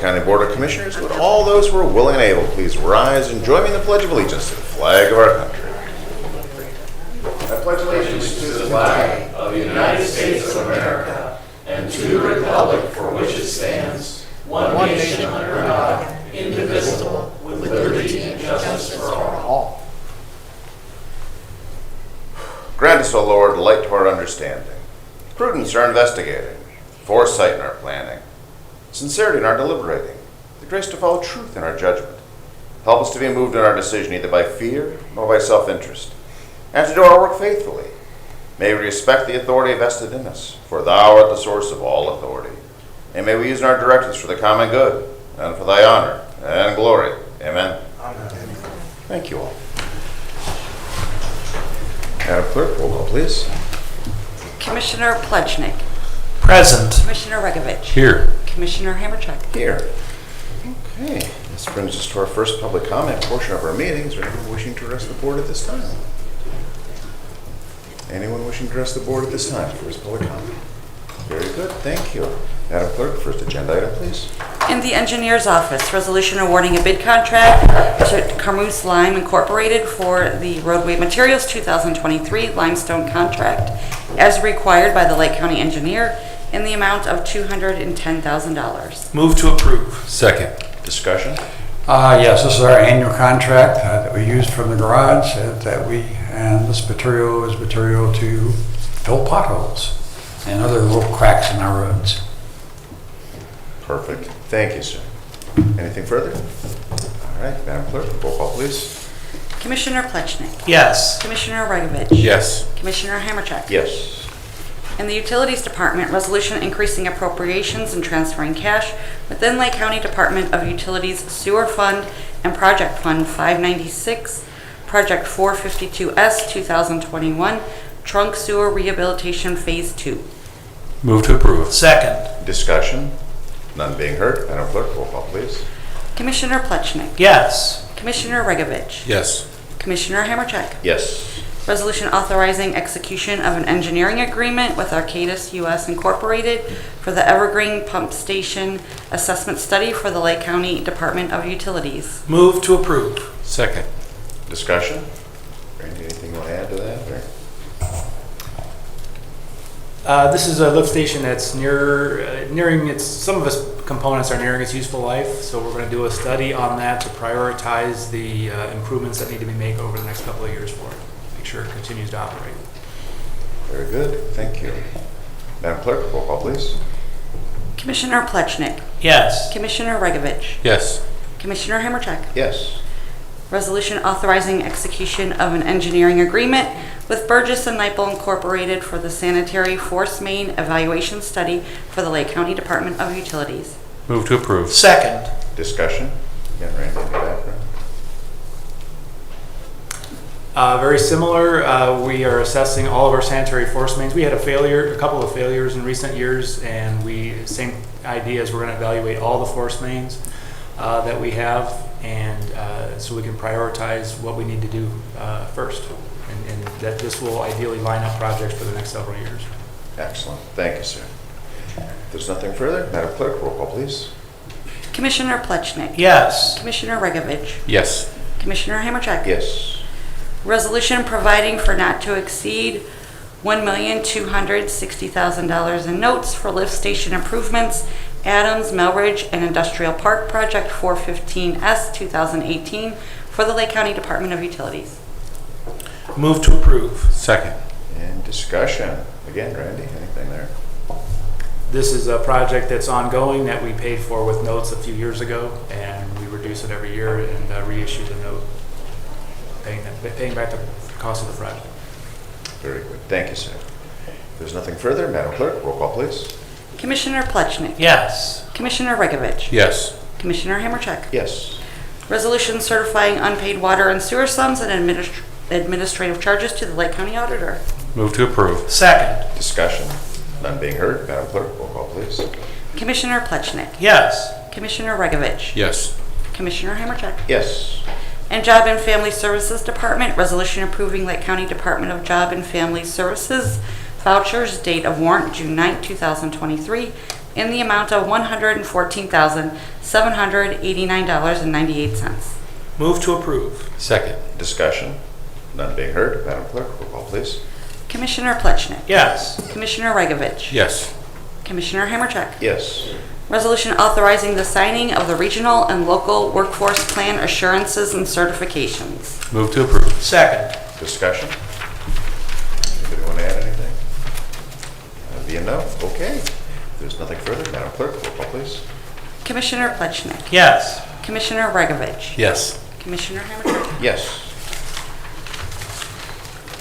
County Board of Commissioners, would all those who are willing and able please rise and join me in the Pledge of Allegiance to the flag of our country. I pledge allegiance to the flag of the United States of America and to the republic for which it stands, one nation under God, indivisible, with liberty and justice for all. Grant us, O Lord, light to our understanding, prudence in our investigating, foresight in our planning, sincerity in our deliberating, the grace to follow truth in our judgment. Help us to be moved in our decision neither by fear nor by self-interest, and to do our work faithfully. May we respect the authority vested in us, for thou art the source of all authority. And may we use in our directives for the common good, and for thy honor and glory. Amen. Amen. Thank you all. Madam Clerk, roll call, please. Commissioner Plechnik. Present. Commissioner Regovich. Here. Commissioner Hammercheck. Here. Okay, this brings us to our first public comment portion of our meeting. Is there anyone wishing to address the board at this time? Anyone wishing to address the board at this time? First public comment. Very good, thank you. Madam Clerk, first agenda item, please. In the engineer's office, resolution awarding a bid contract to Carmoose Lime Incorporated for the roadway materials 2023 limestone contract as required by the Lake County engineer in the amount of $210,000. Move to approve. Second. Discussion? Yes, this is our annual contract that we used from the garage and this material is material to fill potholes and other little cracks in our roads. Perfect. Thank you, sir. Anything further? All right, Madam Clerk, roll call, please. Commissioner Plechnik. Yes. Commissioner Regovich. Yes. Commissioner Hammercheck. Yes. In the Utilities Department, resolution increasing appropriations and transferring cash within Lake County Department of Utilities Sewer Fund and Project Fund 596, Project 452S 2021, Trunk Sewer Rehabilitation Phase 2. Move to approve. Second. Discussion? None being heard. Madam Clerk, roll call, please. Commissioner Plechnik. Yes. Commissioner Regovich. Yes. Commissioner Hammercheck. Yes. Resolution authorizing execution of an engineering agreement with Arcadis US Incorporated for the Evergreen Pump Station Assessment Study for the Lake County Department of Utilities. Move to approve. Second. Discussion? Randy, anything you want to add to that? Or? This is a lift station that's nearing its, some of its components are nearing its useful life, so we're going to do a study on that to prioritize the improvements that need to be made over the next couple of years for it. Make sure it continues to operate. Very good. Thank you. Madam Clerk, roll call, please. Commissioner Plechnik. Yes. Commissioner Regovich. Yes. Commissioner Hammercheck. Yes. Resolution authorizing execution of an engineering agreement with Burgess and Nyepel Incorporated for the sanitary force main evaluation study for the Lake County Department of Utilities. Move to approve. Second. Discussion? Again, Randy, any background? Very similar. We are assessing all of our sanitary force mains. We had a couple of failures in recent years, and same idea is we're going to evaluate all the force mains that we have, and so we can prioritize what we need to do first, and that this will ideally line up projects for the next several years. Excellent. Thank you, sir. If there's nothing further, Madam Clerk, roll call, please. Commissioner Plechnik. Yes. Commissioner Regovich. Yes. Commissioner Hammercheck. Yes. Resolution providing for not to exceed $1,260,000 in notes for lift station improvements, Adams, Melridge, and Industrial Park Project 415S 2018 for the Lake County Department of Utilities. Move to approve. Second. And discussion. Again, Randy, anything there? This is a project that's ongoing that we paid for with notes a few years ago, and we reduce it every year and reissue the note, paying back the cost of the project. Very good. Thank you, sir. If there's nothing further, Madam Clerk, roll call, please. Commissioner Plechnik. Yes. Commissioner Regovich. Yes. Commissioner Hammercheck. Yes. Resolution certifying unpaid water and sewer sums and administrative charges to the Lake County Auditor. Move to approve. Second. Discussion. None being heard. Madam Clerk, roll call, please. Commissioner Plechnik. Yes. Commissioner Regovich. Yes. Commissioner Hammercheck. Yes. And Job and Family Services Department, resolution approving Lake County Department of Job and Family Services vouchers, date of warrant June 9, 2023, in the amount of $114,789.98. Move to approve. Second. Discussion? None being heard. Madam Clerk, roll call, please. Commissioner Plechnik. Yes. Commissioner Regovich. Yes. Commissioner Hammercheck. Yes. Resolution authorizing the signing of the regional and local workforce plan assurances and certifications. Move to approve. Second. Discussion? Anybody want to add anything? Being no? Okay. If there's nothing further, Madam Clerk, roll call, please. Commissioner Plechnik. Yes. Commissioner Regovich. Yes. Commissioner Hammercheck. Yes.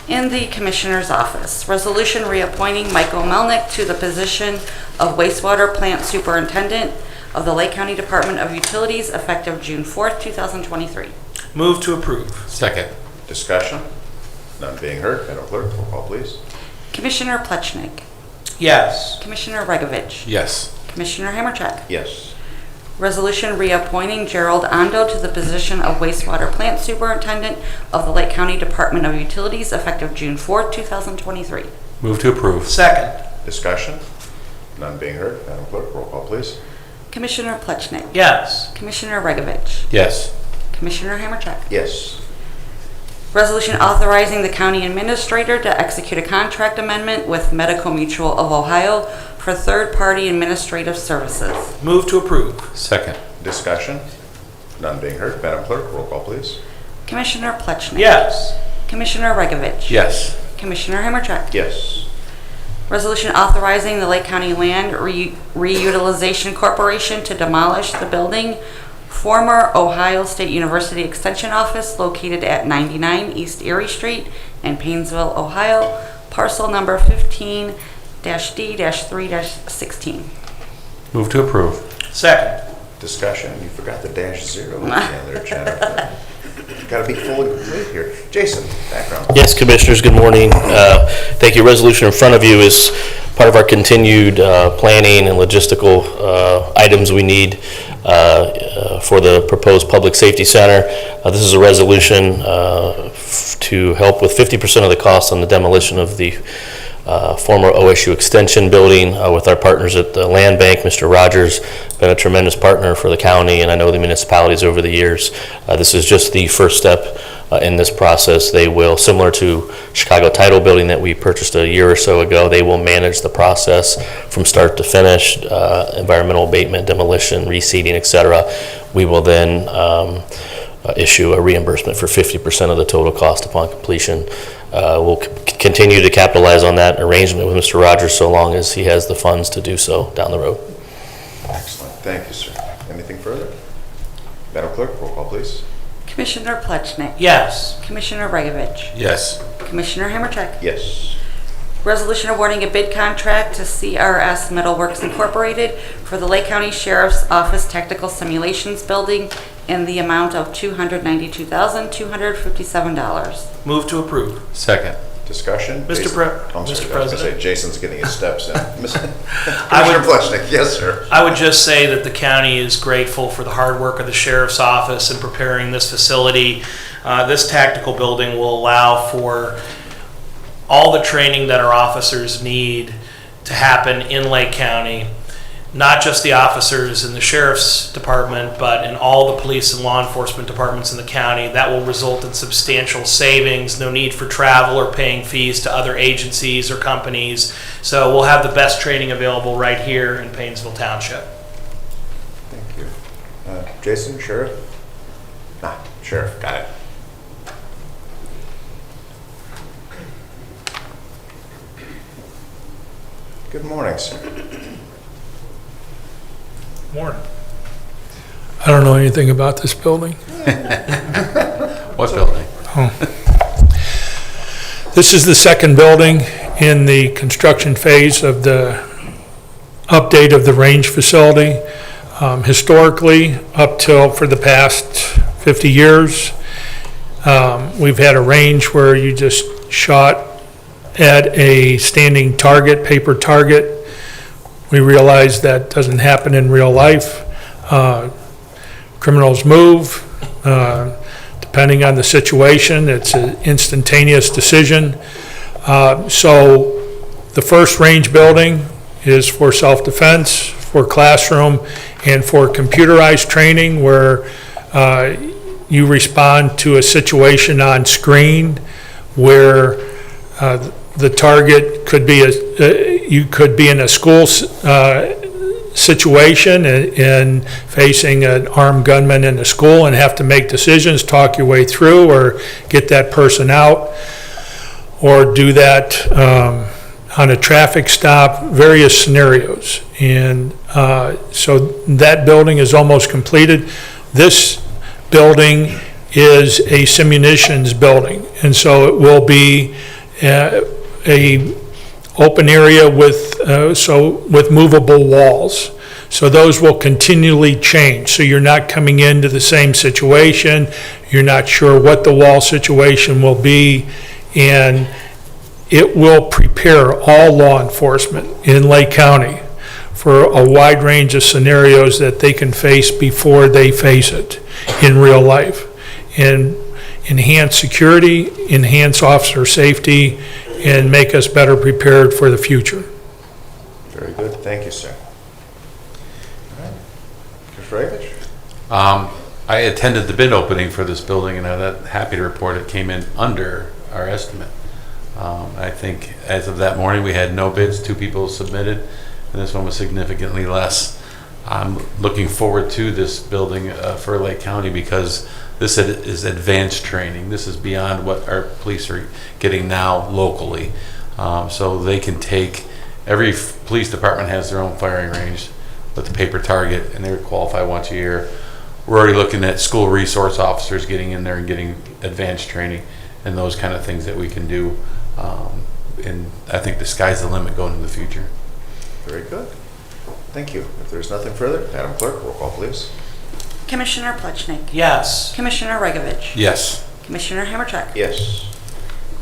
In the Commissioner's Office, resolution reappointing Michael Melnick to the position of wastewater plant superintendent of the Lake County Department of Utilities effective June 4th, 2023. Move to approve. Second. Discussion? None being heard. Madam Clerk, roll call, please. Commissioner Plechnik. Yes. Commissioner Regovich. Yes. Commissioner Hammercheck. Yes. Resolution reappointing Gerald Ondo to the position of wastewater plant superintendent of the Lake County Department of Utilities effective June 4th, 2023. Move to approve. Second. Discussion? None being heard. Madam Clerk, roll call, please. Commissioner Plechnik. Yes. Commissioner Regovich. Yes. Commissioner Hammercheck. Yes. Resolution authorizing the county administrator to execute a contract amendment with Medical Mutual of Ohio for third-party administrative services. Move to approve. Second. Discussion? None being heard. Madam Clerk, roll call, please. Commissioner Plechnik. Yes. Commissioner Regovich. Yes. Commissioner Hammercheck. Yes. Resolution authorizing the Lake County Land Reutilization Corporation to demolish the building, former Ohio State University Extension Office located at 99 East Erie Street in Painesville, Ohio, parcel number 15-D-3-16. Move to approve. Second. Discussion? You forgot the -0 again there, Jennifer. Got to be fully complete here. Jason, background. Yes, Commissioners, good morning. Thank you. Resolution in front of you is part of our continued planning and logistical items we need for the proposed Public Safety Center. This is a resolution to help with 50% of the cost on the demolition of the former OSU Extension building with our partners at the Land Bank. Mr. Rogers been a tremendous partner for the county, and I know the municipalities over the years. This is just the first step in this process. They will, similar to Chicago Title building that we purchased a year or so ago, they will manage the process from start to finish, environmental abatement, demolition, reseeding, etc. We will then issue a reimbursement for 50% of the total cost upon completion. We'll continue to capitalize on that arrangement with Mr. Rogers so long as he has the funds to do so down the road. Excellent. Thank you, sir. Anything further? Madam Clerk, roll call, please. Commissioner Plechnik. Yes. Commissioner Regovich. Yes. Commissioner Hammercheck. Yes. Resolution awarding a bid contract to CRS Metalworks Incorporated for the Lake County Sheriff's Office Technical Simulations Building in the amount of $292,257. Move to approve. Second. Discussion? Mr. Jason- Pre- I'm sorry, Mr. I was gonna President. say Jason's getting his steps in. Commissioner would- Plechnik, yes, sir. I would just say that the county is grateful for the hard work of the sheriff's office in preparing this facility. This tactical building will allow for all the training that our officers need to happen in Lake County. Not just the officers in the sheriff's department, but in all the police and law enforcement departments in the county. That will result in substantial savings, no need for travel or paying fees to other agencies or companies. So we'll have the best training available right here in Painesville Township. Thank you. Jason, Sheriff? Sheriff, got it. Good morning, sir. Morning. I don't know anything about this building. What building? This is the second building in the construction phase of the update of the range facility. Historically, up till for the past 50 years, we've had a range where you just shot at a standing target, paper target. We realize that doesn't happen in real life. Criminals move. Depending on the situation, it's an instantaneous decision. So the first range building is for self-defense, for classroom and for computerized training where you respond to a situation on screen where the target could be you could be in a school situation and facing an armed gunman in the school and have to make decisions, talk your way through, or get that person out, or do that on a traffic stop, various scenarios. And so that building is almost completed. This building is a simunitions building, and so it will be a open area with movable walls. So those will continually change. So you're not coming into the same situation. You're not sure what the wall situation will be, and it will prepare all law enforcement in Lake County for a wide range of scenarios that they can face before they face it in real life, and enhance security, enhance officer safety, and make us better prepared for the future. Very good. Thank you, sir. All right. Commissioner Rakovich? I attended the bid opening for this building, and I'm happy to report it came in under our estimate. I think as of that morning, we had no bids, 2 people submitted, and this one was significantly less. I'm looking forward to this building for Lake County because this is advanced training. This is beyond what our police are getting now locally. So they can take, every police department has their own firing range with the paper target, and they qualify once a year. We're already looking at school resource officers getting in there and getting advanced training and those kind of things that we can do. And I think the sky's the limit going into the future. Very good. Thank you. If there's nothing further, Madam Clerk, roll call, please. Commissioner Plechnik. Yes. Commissioner Regovich. Yes. Commissioner Hammercheck. Yes.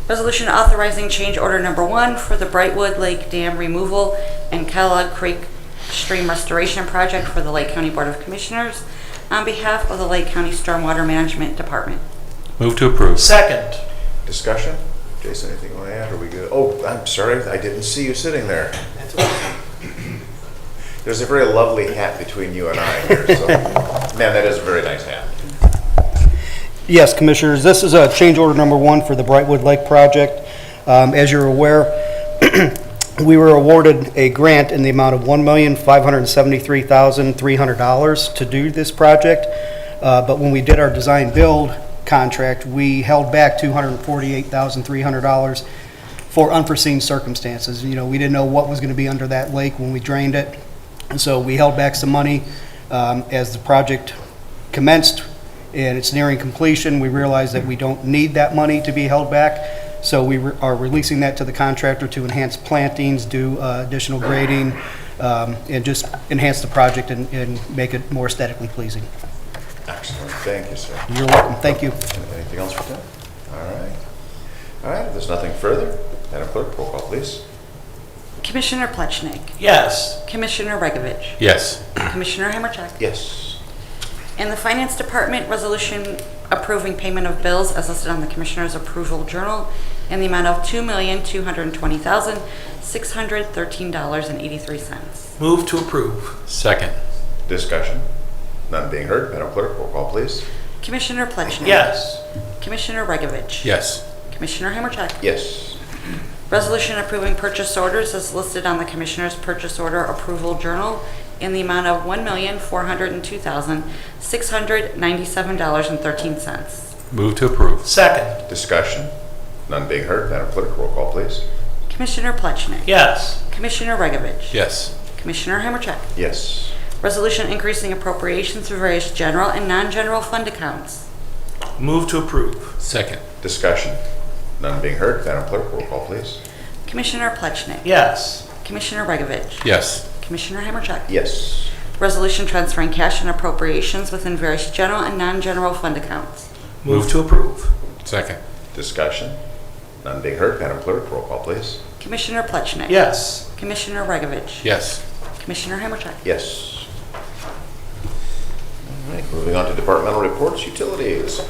Resolution authorizing change order number 1 for the Brightwood Lake Dam removal and Kellogg Creek Stream Restoration Project for the Lake County Board of Commissioners on behalf of the Lake County Stormwater Management Department. Move to approve. Second. Discussion? Jason, anything you want to add? Are we good? Oh, I'm sorry. I didn't see you sitting there. There's a very lovely hat between you and I here. So, man, that is a very nice hat. Yes, Commissioners, this is a change order number 1 for the Brightwood Lake project. As you're aware, we were awarded a grant in the amount of $1,573,300 to do this project. But when we did our design build contract, we held back $248,300 for unforeseen circumstances. You know, we didn't know what was going to be under that lake when we drained it. And so we held back some money as the project commenced and it's nearing completion. We realized that we don't need that money to be held back. So we are releasing that to the contractor to enhance plantings, do additional grading, and just enhance the project and make it more aesthetically pleasing. Excellent. Thank you, sir. You're welcome. Thank you. Anything else for Tim? All right. All right. If there's nothing further, Madam Clerk, roll call, please. Commissioner Plechnik. Yes. Commissioner Regovich. Yes. Commissioner Hammercheck. Yes. In the Finance Department, resolution approving payment of bills as listed on the Commissioner's Approval Journal in the amount of $2,220,613.83. Move to approve. Second. Discussion? None being heard. Madam Clerk, roll call, please. Commissioner Plechnik. Yes. Commissioner Regovich. Yes. Commissioner Hammercheck. Yes. Resolution approving purchase orders as listed on the Commissioner's Purchase Order Approval Journal in the amount of $1,402,697.13. Move to approve. Second. Discussion? None being heard. Madam Clerk, roll call, please. Commissioner Plechnik. Yes. Commissioner Regovich. Yes. Commissioner Hammercheck. Yes. Resolution increasing appropriations for various general and non-general fund accounts. Move to approve. Second. Discussion? None being heard. Madam Clerk, roll call, please. Commissioner Plechnik. Yes. Commissioner Regovich. Yes. Commissioner Hammercheck. Yes. Resolution transferring cash and appropriations within various general and non-general fund accounts. Move to approve. Second. Discussion? None being heard. Madam Clerk, roll call, please. Commissioner Plechnik. Yes. Commissioner Regovich. Yes. Commissioner Hammercheck. Yes. All right, moving on to departmental reports, utilities.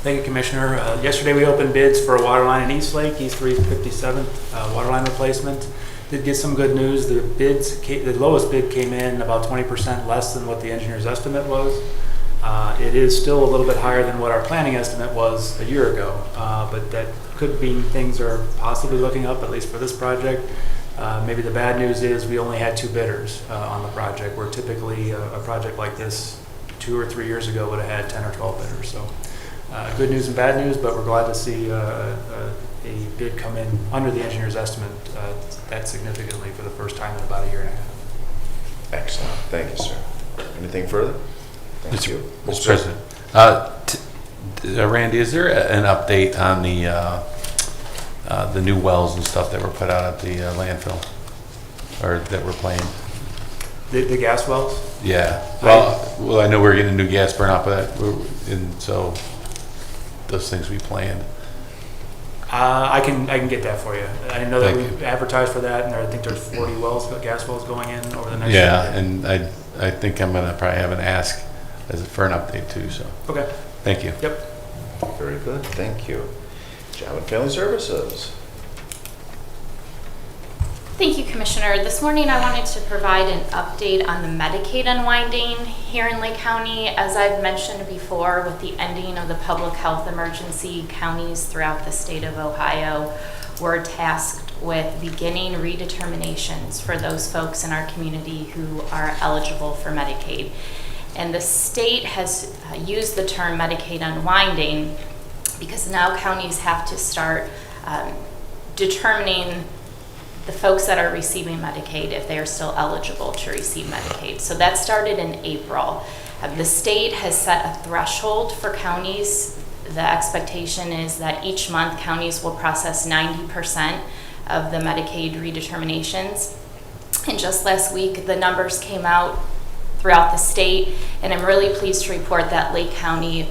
Thank you, Commissioner. Yesterday we opened bids for a water line in East Lake, East 357 water line replacement. Did get some good news. The lowest bid came in about 20% less than what the engineer's estimate was. It is still a little bit higher than what our planning estimate was a year ago, but that could mean things are possibly looking up, at least for this project. Maybe the bad news is we only had 2 bidders on the project, where typically a project like this 2 or 3 years ago would have had 10 or 12 bidders. So good news and bad news, but we're glad to see a bid come in under the engineer's estimate that significantly for the first time in about a year and a half. Excellent. Thank you, sir. Anything further? Thank you. Mr. President, Randy, is there an update on the new wells and stuff that were put out at the landfill, or that were planned? The gas wells? Yeah. Well, I know we're getting a new gas burn off of that, and so those things we planned. I can get that for you. I know that Thank we advertised for that, and I think there's 40 gas wells going in over the next Yeah, year. and I think I'm gonna probably have an ask for an update too. So Okay. thank you. Yep. Very good. Thank you. Job and Family Services. Thank you, Commissioner. This morning I wanted to provide an update on the Medicaid unwinding here in Lake County. As I've mentioned before, with the ending of the public health emergency, counties throughout the state of Ohio were tasked with beginning redeterminations for those folks in our community who are eligible for Medicaid. And the state has used the term Medicaid unwinding because now counties have to start determining the folks that are receiving Medicaid if they are still eligible to receive Medicaid. So that started in April. The state has set a threshold for counties. The expectation is that each month counties will process 90% of the Medicaid redeterminations. And just last week, the numbers came out throughout the state, and I'm really pleased to report that Lake County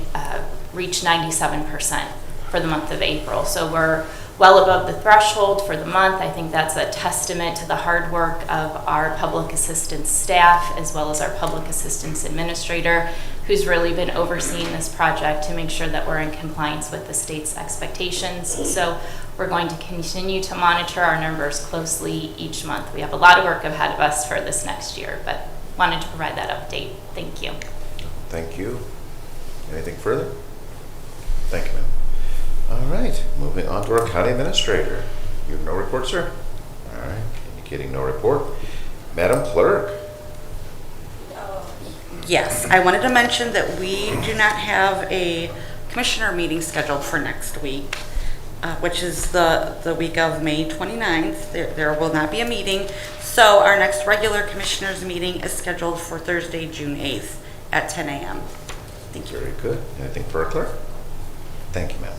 reached 97% for the month of April. So we're well above the threshold for the month. I think that's a testament to the hard work of our public assistance staff as well as our public assistance administrator, who's really been overseeing this project to make sure that we're in compliance with the state's expectations. So we're going to continue to monitor our numbers closely each month. We have a lot of work ahead of us for this next year, but wanted to provide that update. Thank you. Thank you. Anything further? Thank you, ma'am. All right, moving on to our county administrator. You have no report, sir? All right, indicating no report. Madam Clerk. Yes, I wanted to mention that we do not have a commissioner meeting scheduled for next week, which is the week of May 29th. There will not be a meeting. So our next regular commissioners meeting is scheduled for Thursday, June 8th at 10 a.m. Thank you. Very good. Anything for our clerk? Thank you, ma'am.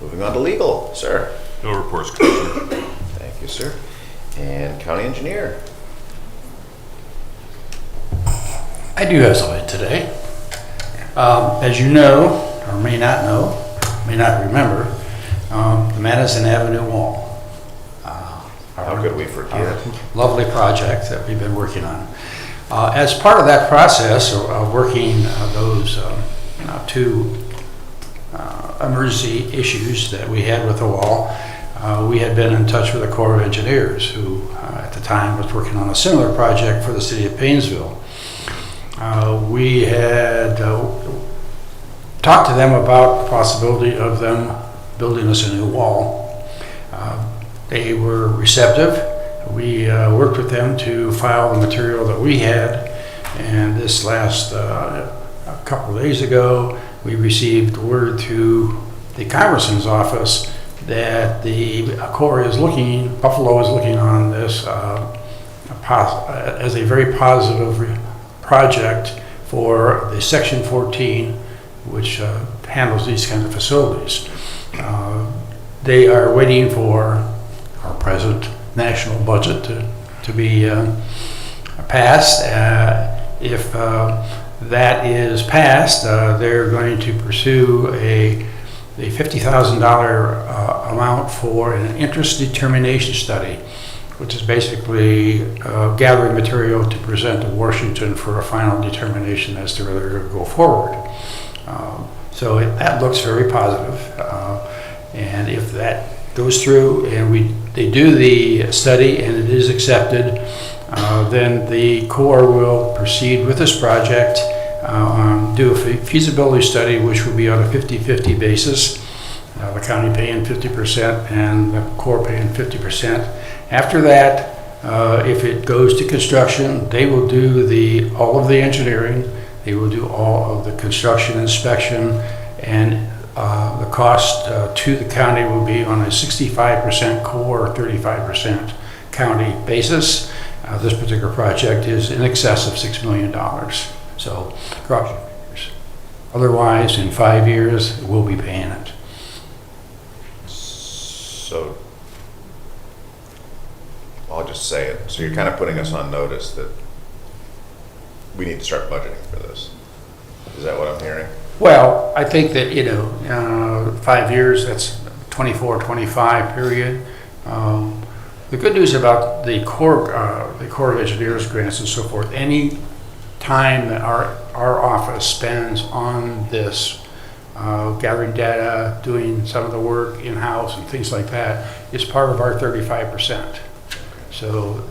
Moving on to legal, sir. No reports, Commissioner. Thank you, sir. And county engineer. I do have something today. As you know, or may not know, may not remember, the Madison Avenue Wall. How could we forget? Lovely project that we've been working on. As part of that process of working those two emergency issues that we had with the wall, we had been in touch with the Corps of Engineers, who at the time was working on a similar project for the city of Paynesville. We had talked to them about the possibility of them building us a new wall. They were receptive. We worked with them to file the material that we had, and this last a couple of days ago, we received word through the Congressman's office that the Corps is looking, Buffalo is looking on this as a very positive project for the Section 14, which handles these kinds of facilities. They are waiting for our present national budget to be passed. If that is passed, they're going to pursue a $50,000 amount for an interest determination study, which is basically gathering material to present to Washington for a final determination as to whether to go forward. So that looks very positive. And if that goes through and we they do the study and it is accepted, then the Corps will proceed with this project, do a feasibility study, which will be on a 50-50 basis. The county paying 50% and the Corps paying 50%. After that, if it goes to construction, they will do all of the engineering, they will do all of the construction inspection, and the cost to the county will be on a 65% Corps or 35% county basis. This particular project is in excess of $6 million. So, cross your fingers. Otherwise, in 5 years, we'll be paying it. So, I'll just say it. So you're kind of putting us on notice that we need to start budgeting for this. Is that what I'm hearing? Well, I think that, 5 years, that's 24, 25 period. The good news about the Corps of Engineers grants and so forth, any time that our office spends on this, gathering data, doing some of the work in-house and things like that, is part of our 35%. So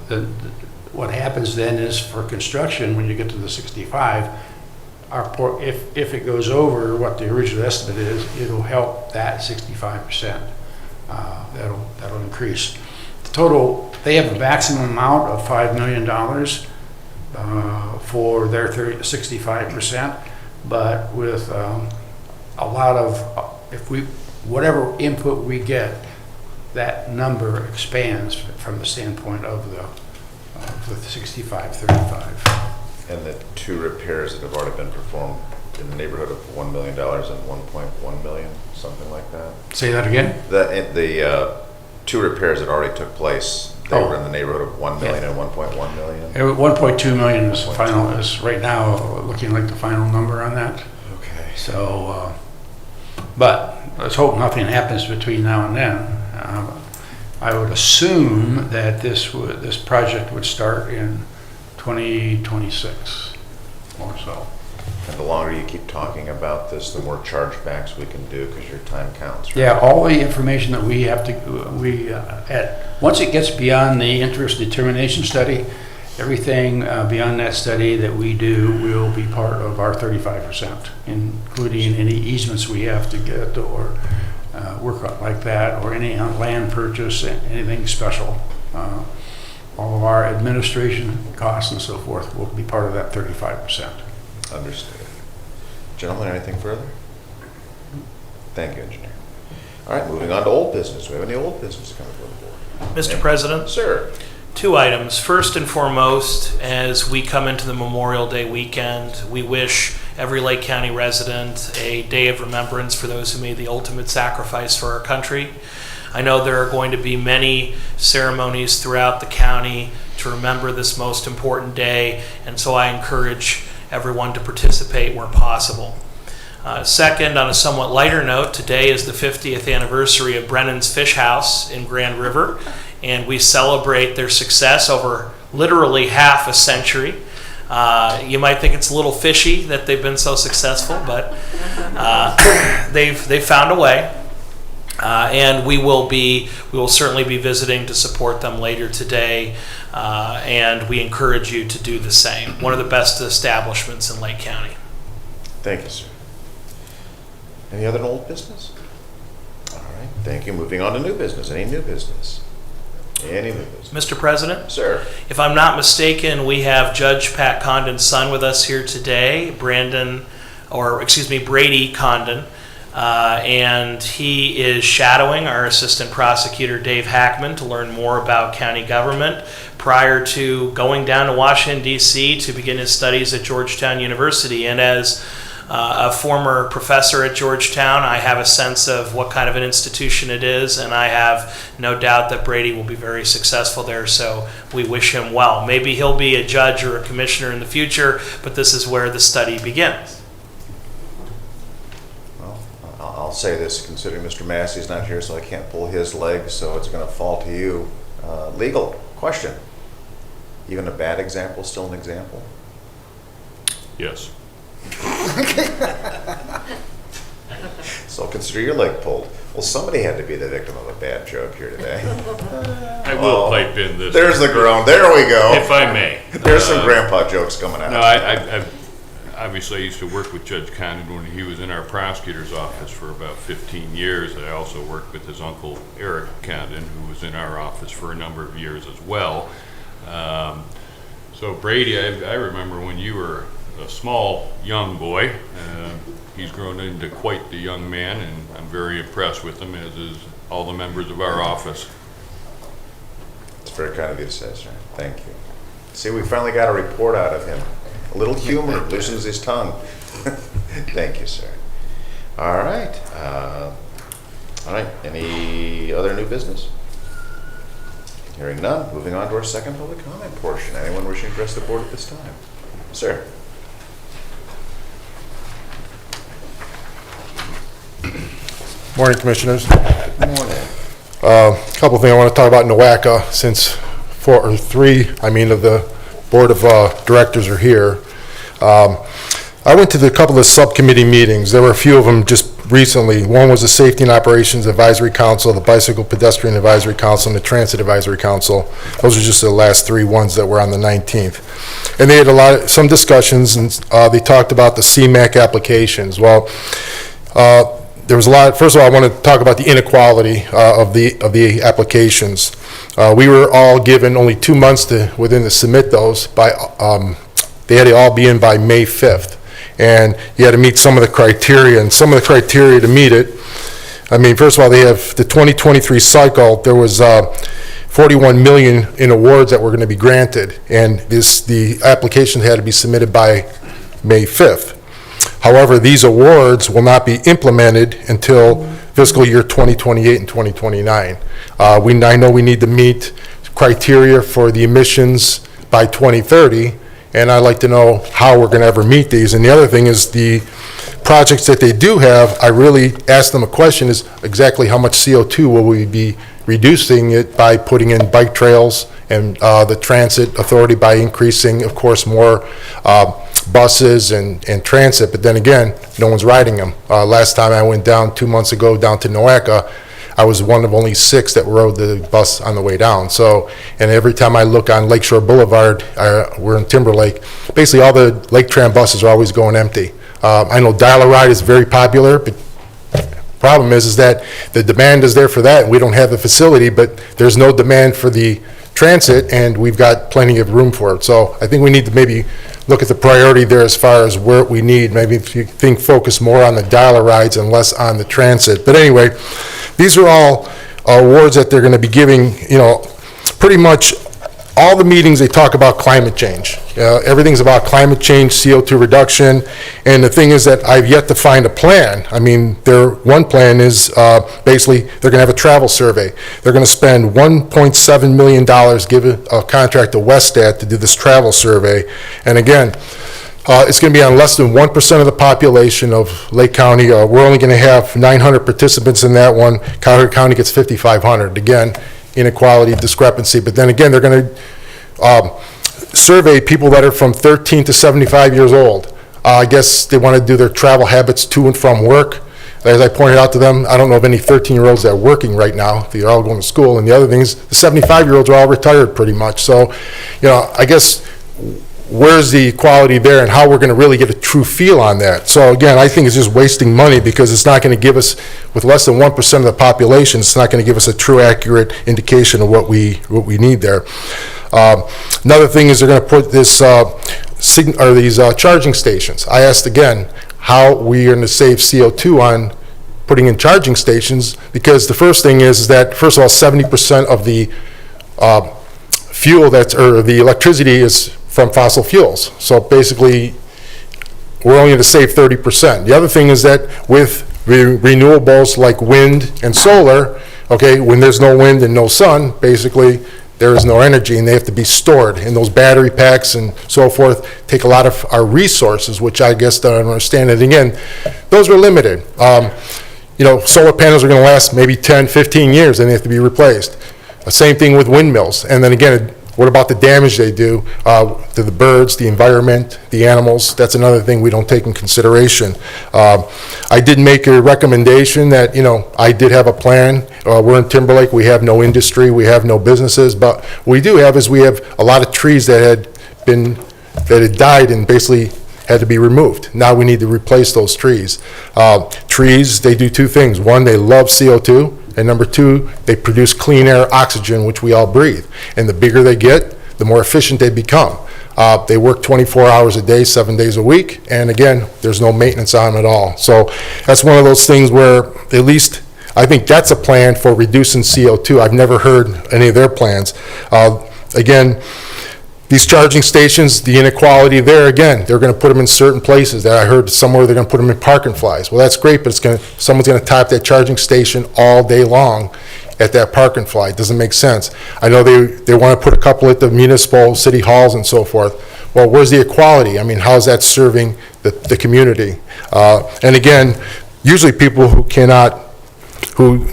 what happens then is for construction, when you get to the 65, if it goes over what the original estimate is, it'll help that 65%. That'll increase. The total, they have a maximum amount of $5 million for their 65%, but with a lot of, whatever input we get, that number expands from the standpoint of the 65-35. And the 2 repairs that have already been performed in the neighborhood of $1 million and 1.1 million, something like that? Say that again? The 2 repairs that already took place, they were in the neighborhood of 1 million and 1.1 million? 1.2 million is final, is right now looking like the final number on that. Okay. So, but let's hope nothing happens between now and then. I would assume that this project would start in 2026 or so. And the longer you keep talking about this, the more chargebacks we can do because your time counts. Right? Yeah, all the information that we have to, once it gets beyond the interest determination study, everything beyond that study that we do will be part of our 35%, including any easements we have to get or work on like that, or any land purchase, anything special. All of our administration costs and so forth will be part of that 35%. Understood. Gentlemen, anything further? Thank you, engineer. All right, moving on to old business. Do we have any old business coming before the board? Mr. President? Sir. 2 items. First and foremost, as we come into the Memorial Day weekend, we wish every Lake County resident a day of remembrance for those who made the ultimate sacrifice for our country. I know there are going to be many ceremonies throughout the county to remember this most important day, and so I encourage everyone to participate where possible. Second, on a somewhat lighter note, today is the 50th anniversary of Brennan's Fish House in Grand River, and we celebrate their success over literally half a century. You might think it's a little fishy that they've been so successful, but they've found a way. And we will certainly be visiting to support them later today, and we encourage you to do the same. One of the best establishments in Lake County. Thank you, sir. Any other old business? All right, thank you. Moving on to new business. Any new business? Any new business? Mr. President? Sir. If I'm not mistaken, we have Judge Pat Condon's son with us here today, Brady Condon. And he is shadowing our Assistant Prosecutor Dave Hackman to learn more about county government prior to going down to Washington, D.C. to begin his studies at Georgetown University. And as a former professor at Georgetown, I have a sense of what kind of an institution it is, and I have no doubt that Brady will be very successful there, so we wish him well. Maybe he'll be a judge or a commissioner in the future, but this is where the study begins. I'll say this, considering Mr. Massey's not here, so I can't pull his leg, so it's going to fall to you. Legal question. Even a bad example still an example? Yes. So consider your leg pulled. Well, somebody had to be the victim of a bad joke here today. I will pipe in this. There's the groan. There we go. If I may. There's some grandpa jokes coming out. No, I obviously I used to work with Judge Condon when he was in our prosecutor's office for about 15 years. I also worked with his uncle Eric Condon, who was in our office for a number of years as well. So Brady, I remember when you were a small young boy. He's grown into quite the young man, and I'm very impressed with him, as is all the members of our office. It's very kind of you to say, sir. Thank you. See, we finally got a report out of him. A little humor loosens his tongue. Thank you, sir. All right. Any other new business? Hearing none, moving on to our second public comment portion. Anyone wishing to address the board at this time? Sir. Morning, Commissioners. Good morning. A couple of things I want to talk about NOACA, since three of the Board of Directors are here. I went to a couple of subcommittee meetings. There were a few of them just recently. One was the Safety and Operations Advisory Council, the Bicycle Pedestrian Advisory Council, and the Transit Advisory Council. Those are just the last three ones that were on the 19th. And they had some discussions, and they talked about the CMAQ applications. Well, there was a lot. First of all, I want to talk about the inequality of the applications. We were all given only 2 months to submit those. They had to all be in by May 5th, and you had to meet some of the criteria. And some of the criteria to meet it, first of all, they have the 2023 cycle. There was 41 million in awards that were going to be granted, and the applications had to be submitted by May 5th. However, these awards will not be implemented until fiscal year 2028 and 2029. I know we need to meet criteria for the emissions by 2030, and I'd like to know how we're going to ever meet these. And the other thing is the projects that they do have, I really asked them a question, is exactly how much CO2 will we be reducing it by putting in bike trails, and the transit authority by increasing, of course, more buses and transit. But then again, no one's riding them. Last time I went down 2 months ago down to NOACA, I was one of only 6 that rode the bus on the way down. So, and every time I look on Lakeshore Boulevard, we're in Timberlake, basically all the Lake Tram buses are always going empty. I know Dial-A-Ride is very popular, but problem is that the demand is there for that, and we don't have the facility, but there's no demand for the transit, and we've got plenty of room for it. So I think we need to maybe look at the priority there as far as where we need. Maybe if you think focus more on the Dial-A-Rides and less on the transit. But anyway, these are all awards that they're going to be giving, pretty much all the meetings they talk about climate change. Everything's about climate change, CO2 reduction, and the thing is that I've yet to find a plan. Their one plan is basically they're going to have a travel survey. They're going to spend $1.7 million, give a contract to Westat to do this travel survey. And again, it's going to be on less than 1% of the population of Lake County. We're only going to have 900 participants in that one. Cuyahoga County gets 5,500. Again, inequality, discrepancy. But then again, they're going to survey people that are from 13 to 75 years old. I guess they want to do their travel habits to and from work. As I pointed out to them, I don't know of any 13-year-olds that are working right now. They're all going to school. And the other thing is the 75-year-olds are all retired pretty much. So, I guess where's the equality there and how we're going to really get a true feel on that. So again, I think it's just wasting money because it's not going to give us, with less than 1% of the population, it's not going to give us a true accurate indication of what we need there. Another thing is they're going to put this these charging stations. I asked again how we are going to save CO2 on putting in charging stations, because the first thing is that, first of all, 70% of the the electricity is from fossil fuels. So basically, we're only going to save 30%. The other thing is that with renewables like wind and solar, okay, when there's no wind and no sun, basically there is no energy, and they have to be stored. And those battery packs and so forth take a lot of our resources, which I guess don't understand. And again, those are limited. Solar panels are going to last maybe 10, 15 years, and they have to be replaced. Same thing with windmills. And then again, What about the damage they do to the birds, the environment, the animals? That's another thing we don't take in consideration. I did make a recommendation that, I did have a plan. We're in Timberlake, we have no industry, we have no businesses, but what we do have is we have a lot of trees that had died and basically had to be removed. Now we need to replace those trees. Trees, they do two things. One, they love CO2. And number two, they produce clean air, oxygen, which we all breathe. And the bigger they get, the more efficient they become. They work 24 hours a day, 7 days a week. And again, there's no maintenance on them at all. So that's one of those things where at least I think that's a plan for reducing CO2. I've never heard any of their plans. Again, these charging stations, the inequality there, again, they're going to put them in certain places. That I heard somewhere they're going to put them in parking flies. Well, that's great, but someone's going to tie up that charging station all day long at that parking fly. It doesn't make sense. I know they want to put a couple at the municipal city halls and so forth. Well, where's the equality? I mean, how is that serving the community? And again, usually people who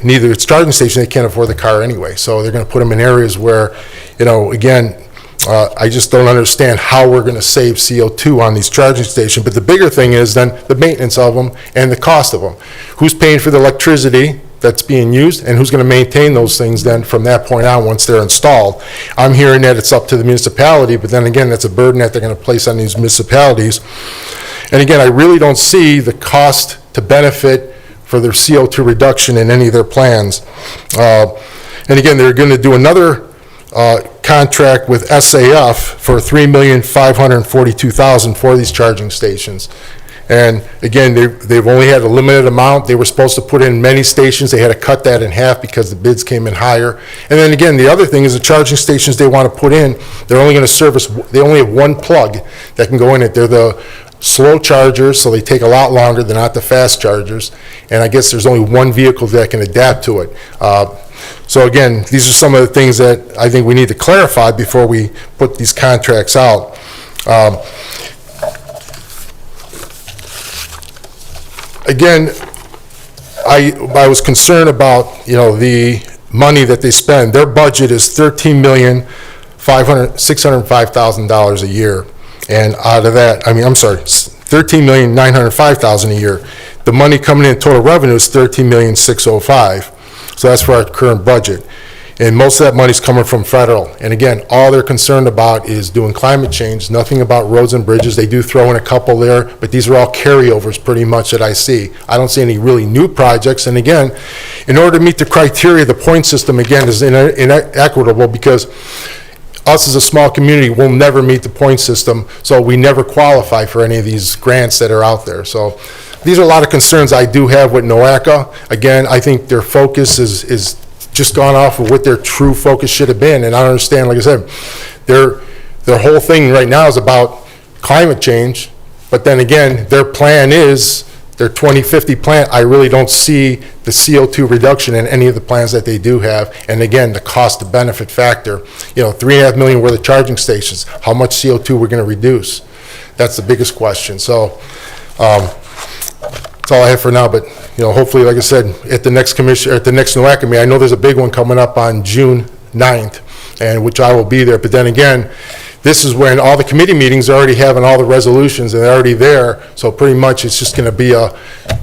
need a charging station, they can't afford the car anyway. So they're going to put them in areas where, again, I just don't understand how we're going to save CO2 on these charging stations. But the bigger thing is then the maintenance of them and the cost of them. Who's paying for the electricity that's being used, and who's going to maintain those things then from that point on once they're installed? I'm hearing that it's up to the municipality, but then again, that's a burden that they're going to place on these municipalities. And again, I really don't see the cost to benefit for their CO2 reduction in any of their plans. And again, they're going to do another contract with SAF for $3,542,000 for these charging stations. And again, they've only had a limited amount. They were supposed to put in many stations. They had to cut that in half because the bids came in higher. And then again, the other thing is the charging stations they want to put in, they're only going to service, they only have one plug that can go in it. They're the slow chargers, so they take a lot longer. They're not the fast chargers. And I guess there's only one vehicle that can adapt to it. So again, these are some of the things that I think we need to clarify before we put these contracts out. Again, I was concerned about, the money that they spend. Their budget is $13,605,000 a year. And out of that, $13,905,000 a year. The money coming in total revenue is $13,605,000. So that's for our current budget. And most of that money's coming from federal. And again, all they're concerned about is doing climate change, nothing about roads and bridges. They do throw in a couple there, but these are all carryovers pretty much that I see. I don't see any really new projects. And again, in order to meet the criteria, the point system, again, is inequitable because us as a small community will never meet the point system, so we never qualify for any of these grants that are out there. So these are a lot of concerns I do have with NOACA. Again, I think their focus is just gone off of what their true focus should have been. And I don't understand, like I said, their whole thing right now is about climate change. But then again, their plan is their 2050 plan. I really don't see the CO2 reduction in any of the plans that they do have. And again, the cost to benefit factor, $3.5 million worth of charging stations, how much CO2 we're going to reduce. That's the biggest question. So that's all I have for now, but hopefully, like I said, at the next NOACA meeting, I know there's a big one coming up on June 9th, and which I will be there. But then again, this is when all the committee meetings are already having all the resolutions, and they're already there. So pretty much, it's just going to be a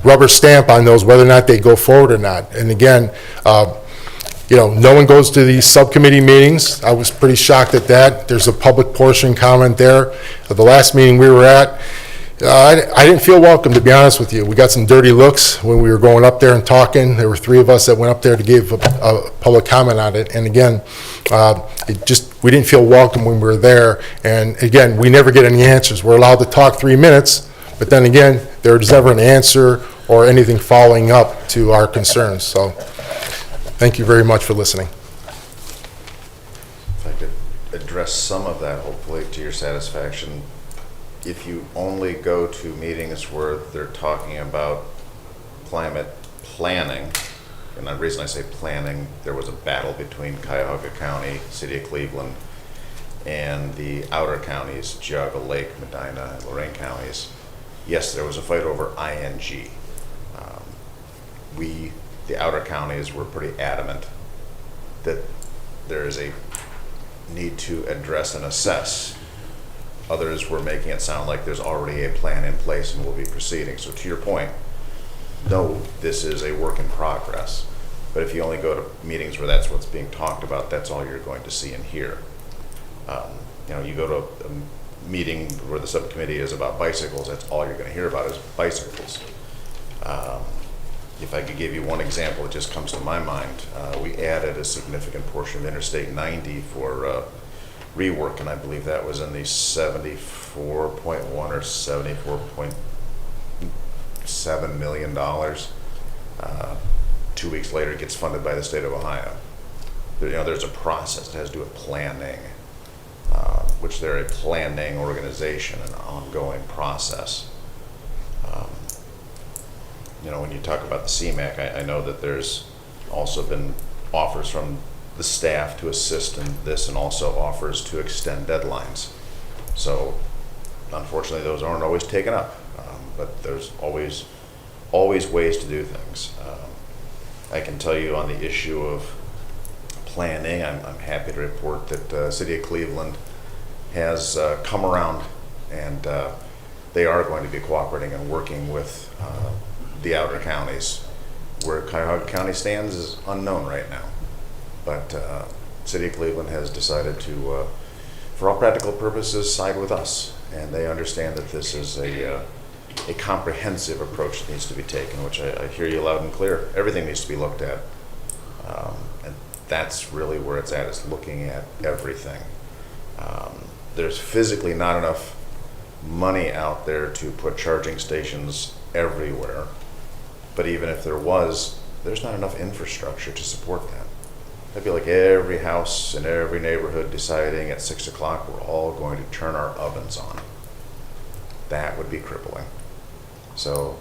rubber stamp on those, whether or not they go forward or not. And again, no one goes to these subcommittee meetings. I was pretty shocked at that. There's a public portion comment there. At the last meeting we were at, I didn't feel welcome, to be honest with you. We got some dirty looks when we were going up there and talking. There were 3 of us that went up there to give a public comment on it. And again, we didn't feel welcome when we were there. And again, we never get any answers. We're allowed to talk 3 minutes, but then again, there's never an answer or anything following up to our concerns. So thank you very much for listening. If I could address some of that, hopefully to your satisfaction. If you only go to meetings where they're talking about climate planning, and the reason I say planning, there was a battle between Cuyahoga County, City of Cleveland, and the outer counties, Geauga Lake, Medina, and Lorraine counties. Yes, there was a fight over ING. The outer counties were pretty adamant that there is a need to address and assess. Others were making it sound like there's already a plan in place and we'll be proceeding. So to your point, no, this is a work in progress. But if you only go to meetings where that's what's being talked about, that's all you're going to see and hear. You go to a meeting where the subcommittee is about bicycles, that's all you're going to hear about is bicycles. If I could give you one example that just comes to my mind, we added a significant portion of Interstate 90 for rework, and I believe that was in the $74.1 or $74.7 million. 2 weeks later, it gets funded by the state of Ohio. There's a process that has to do with planning, which they're a planning organization, an ongoing process. When you talk about the CMAQ, I know that there's also been offers from the staff to assist in this and also offers to extend deadlines. So unfortunately, those aren't always taken up, but there's always ways to do things. I can tell you on the issue of planning, I'm happy to report that the City of Cleveland has come around, and they are going to be cooperating and working with the outer counties. Where Cuyahoga County stands is unknown right now, but City of Cleveland has decided to, for all practical purposes, side with us, and they understand that this is a comprehensive approach that needs to be taken, which I hear you loud and clear. Everything needs to be looked at, and that's really where it's at, is looking at everything. There's physically not enough money out there to put charging stations everywhere, but even if there was, there's not enough infrastructure to support that. That'd be like every house in every neighborhood deciding at 6 o'clock we're all going to turn our ovens on. That would be crippling. So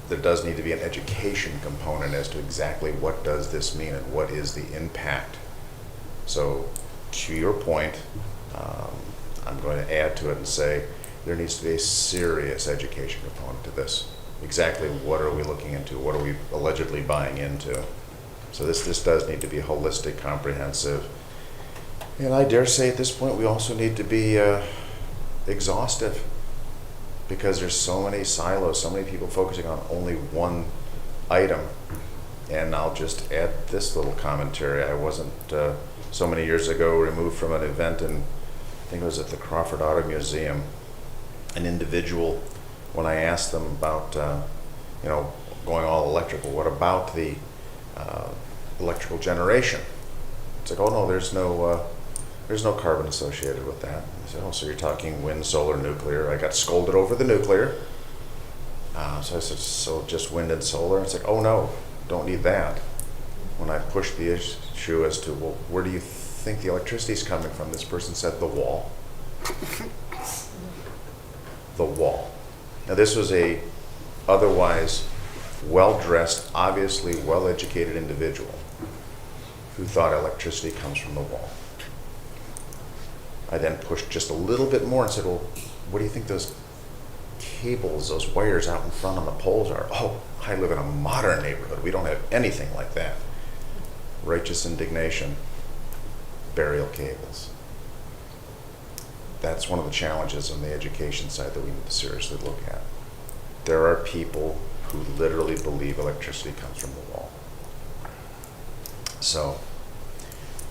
there does need to be an education component as to exactly what does this mean and what is the impact. So to your point, I'm going to add to it and say there needs to be a serious education component to this. Exactly what are we looking into? What are we allegedly buying into? So this does need to be holistic, comprehensive. And I dare say at this point we also need to be exhaustive, because there's so many silos, so many people focusing on only one item. And I'll just add this little commentary. I wasn't so many years ago removed from an event, and I think it was at the Crawford Auto Museum. An individual, when I asked them about going all electrical, what about the electrical generation? It's like, oh no, there's no carbon associated with that. I said, oh, so you're talking wind, solar, nuclear. I got scolded over the nuclear. So I said, so just wind and solar? It's like, oh no, don't need that. When I pushed the issue as to, well, where do you think the electricity is coming from? This person said, the wall. The wall. Now this was a otherwise well-dressed, obviously well-educated individual who thought electricity comes from the wall. I then pushed just a little bit more and said, well, what do you think those cables, those wires out in front on the poles are? Oh, I live in a modern neighborhood. We don't have anything like that. Righteous indignation. Burial cables. That's one of the challenges on the education side that we need to seriously look at. There are people who literally believe electricity comes from the wall. So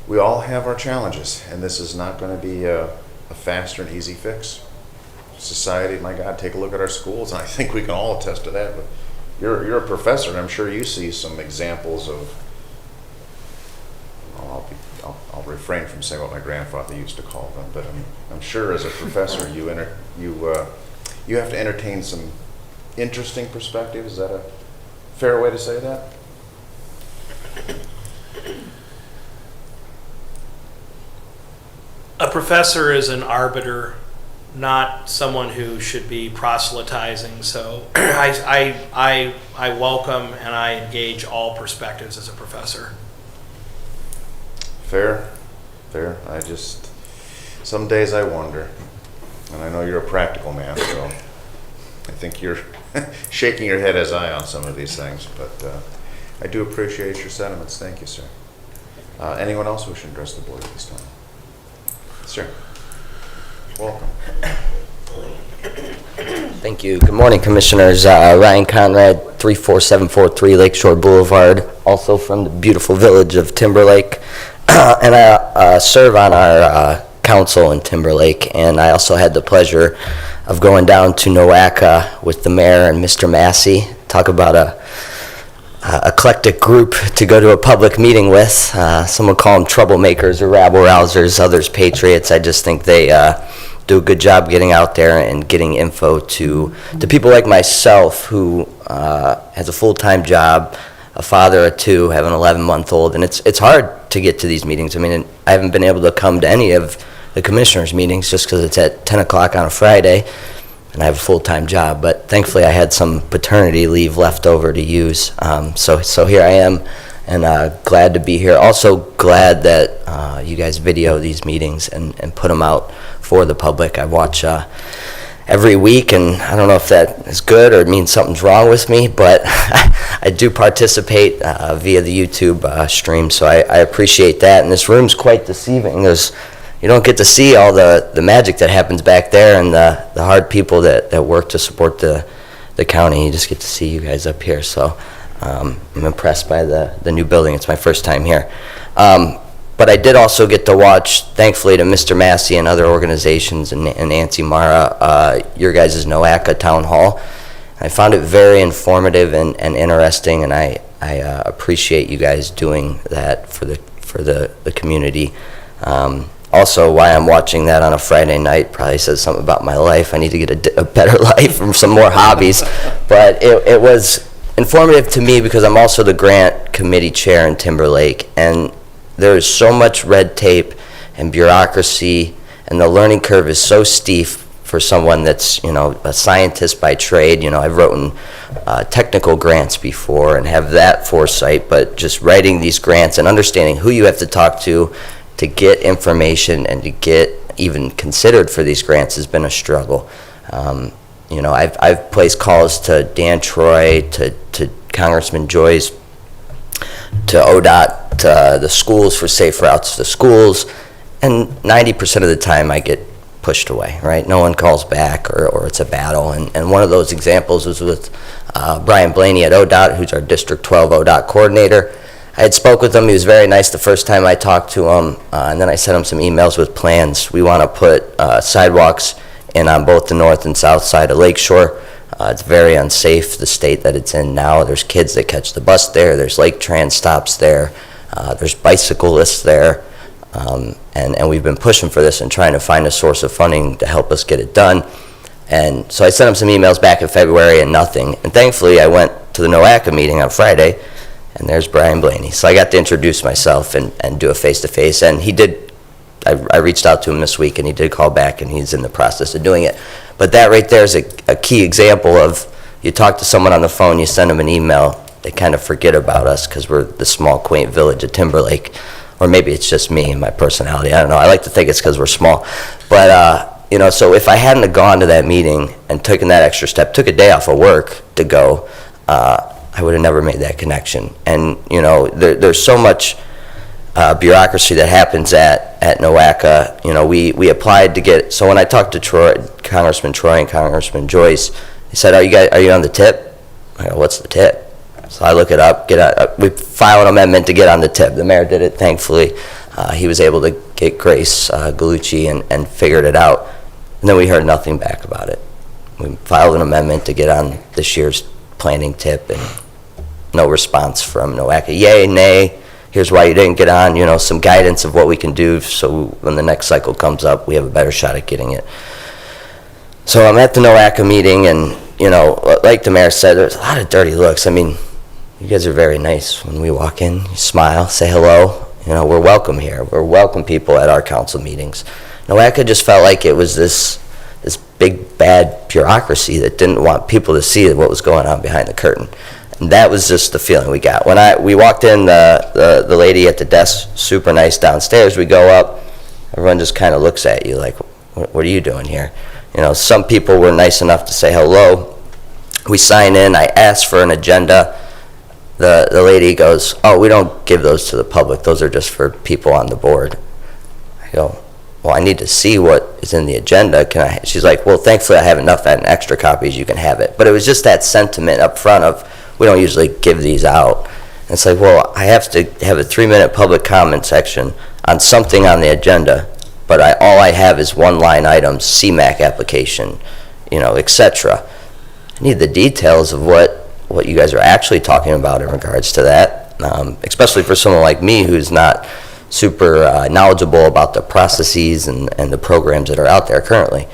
we all have our challenges, and this is not going to be a fast and easy fix. Society, my God, take a look at our schools, and I think we can all attest to that. But you're a professor, and I'm sure you see some examples of. I'll refrain from saying what my grandfather used to call them, but I'm sure as a professor you have to entertain some interesting perspectives. Is that a fair way to say that? A professor is an arbiter, not someone who should be proselytizing. So I welcome and I engage all perspectives as a professor. Fair. Some days I wonder, and I know you're a practical man, so I think you're shaking your head as I on some of these things, but I do appreciate your sentiments. Thank you, sir. Anyone else who should address the board at this time? Sir. Welcome. Thank you. Good morning, Commissioners. Ryan Conrad, 34743 Lakeshore Boulevard, also from the beautiful village of Timberlake. And I serve on our council in Timberlake, and I also had the pleasure of going down to Nowaka with the mayor and Mr. Massey. Talk about a eclectic group to go to a public meeting with. Some would call them troublemakers or rabble-rousers, others patriots. I just think they do a good job getting out there and getting info to people like myself who has a full-time job, a father of two, have an 11-month-old, and it's hard to get to these meetings. I mean, I haven't been able to come to any of the commissioners' meetings just because it's at 10 o'clock on a Friday, and I have a full-time job. But thankfully, I had some paternity leave left over to use. So here I am, and glad to be here. Also glad that you guys video these meetings and put them out for the public. I watch every week, and I don't know if that is good or it means something's wrong with me, but I do participate via the YouTube stream, so I appreciate that. And this room's quite deceiving. You don't get to see all the magic that happens back there and the hard people that work to support the county. You just get to see you guys up here, so I'm impressed by the new building. It's my first time here. But I did also get to watch, thankfully, to Mr. Massey and other organizations and Nancy Mara, your guys' Nowaka Town Hall. I found it very informative and interesting, and I appreciate you guys doing that for the community. Also, why I'm watching that on a Friday night probably says something about my life. I need to get a better life and some more hobbies. But it was informative to me because I'm also the grant committee chair in Timberlake, and there is so much red tape and bureaucracy, and the learning curve is so steep for someone that's, a scientist by trade. I've written technical grants before and have that foresight, but just writing these grants and understanding who you have to talk to get information and to get even considered for these grants has been a struggle. I've placed calls to Dan Troy, to Congressman Joyce, to ODOT, to the schools for safe routes to schools, and 90% of the time I get pushed away, right? No one calls back, or it's a battle. And one of those examples was with Brian Blaney at ODOT, who's our District 12 ODOT coordinator. I had spoke with him. He was very nice the first time I talked to him, and then I sent him some emails with plans. We want to put sidewalks in on both the north and south side of Lakeshore. It's very unsafe, the state that it's in now. There's kids that catch the bus there. There's Lake Trans stops there. There's bicyclists there. And we've been pushing for this and trying to find a source of funding to help us get it done. And so I sent him some emails back in February and nothing. And thankfully, I went to the Nowaka meeting on Friday, and there's Brian Blaney. So I got to introduce myself and do a face-to-face. And he did, I reached out to him this week, and he did call back, and he's in the process of doing it. But that right there is a key example of, you talk to someone on the phone, you send them an email, they kind of forget about us because we're the small, quaint village of Timberlake. Or maybe it's just me and my personality. I don't know. I like to think it's because we're small. But, so if I hadn't have gone to that meeting and taken that extra step, took a day off of work to go, I would have never made that connection. And, there's so much bureaucracy that happens at Nowaka. We applied to get, so when I talked to Congressman Troy and Congressman Joyce, they said, are you on the tip? I go, what's the tip? So I look it up, we file an amendment to get on the tip. The mayor did it, thankfully. He was able to get Grace Galucci and figured it out. And then we heard nothing back about it. We filed an amendment to get on this year's planning tip, and no response from Nowaka. Yay, nay, here's why you didn't get on, some guidance of what we can do so when the next cycle comes up, we have a better shot at getting it. So I'm at the Nowaka meeting, and, like the mayor said, there's a lot of dirty looks. I mean, you guys are very nice. When we walk in, you smile, say hello. We're welcome here. We're welcome people at our council meetings. Nowaka just felt like it was this big, bad bureaucracy that didn't want people to see what was going on behind the curtain. And that was just the feeling we got. When we walked in, the lady at the desk, super nice downstairs, we go up, everyone just kind of looks at you like, what are you doing here? Some people were nice enough to say hello. We sign in, I asked for an agenda. The lady goes, oh, we don't give those to the public. Those are just for people on the board. I go, well, I need to see what is in the agenda. She's like, well, thankfully I have enough and extra copies, you can have it. But it was just that sentiment up front of, we don't usually give these out. And it's like, well, I have to have a 3-minute public comment section on something on the agenda, but all I have is one line item, CMAQ application, et cetera. I need the details of what you guys are actually talking about in regards to that, especially for someone like me who's not super knowledgeable about the processes and the programs that are out there currently.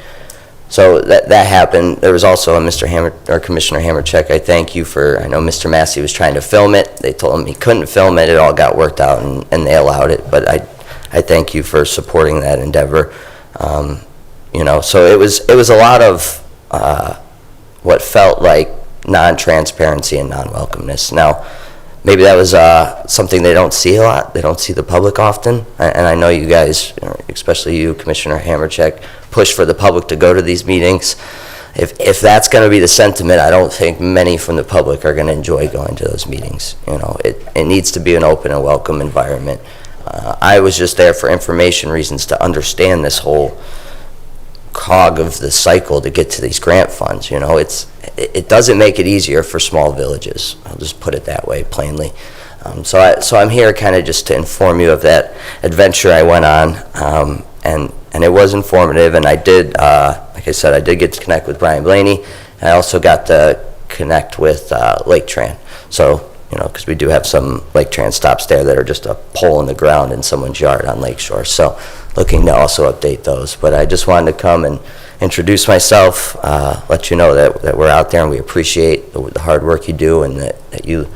So that happened. There was also Commissioner Hamercheck, I thank you for, I know Mr. Massey was trying to film it. They told him he couldn't film it. It all got worked out and they allowed it. But I thank you for supporting that endeavor. So it was a lot of what felt like non-transparency and non-welcomeness. Now, maybe that was something they don't see a lot. They don't see the public often. And I know you guys, especially you, Commissioner Hamercheck, push for the public to go to these meetings. If that's going to be the sentiment, I don't think many from the public are going to enjoy going to those meetings. It needs to be an open and welcome environment. I was just there for information reasons to understand this whole cog of the cycle to get to these grant funds. It doesn't make it easier for small villages. I'll just put it that way plainly. So I'm here kind of just to inform you of that adventure I went on, and it was informative. And I did, like I said, I did get to connect with Brian Blaney, and I also got to connect with Lake Tran. So because we do have some Lake Tran stops there that are just a pole in the ground in someone's yard on Lake Shore. So looking to also update those. But I just wanted to come and introduce myself, let you know that we're out there and we appreciate the hard work you do, and that you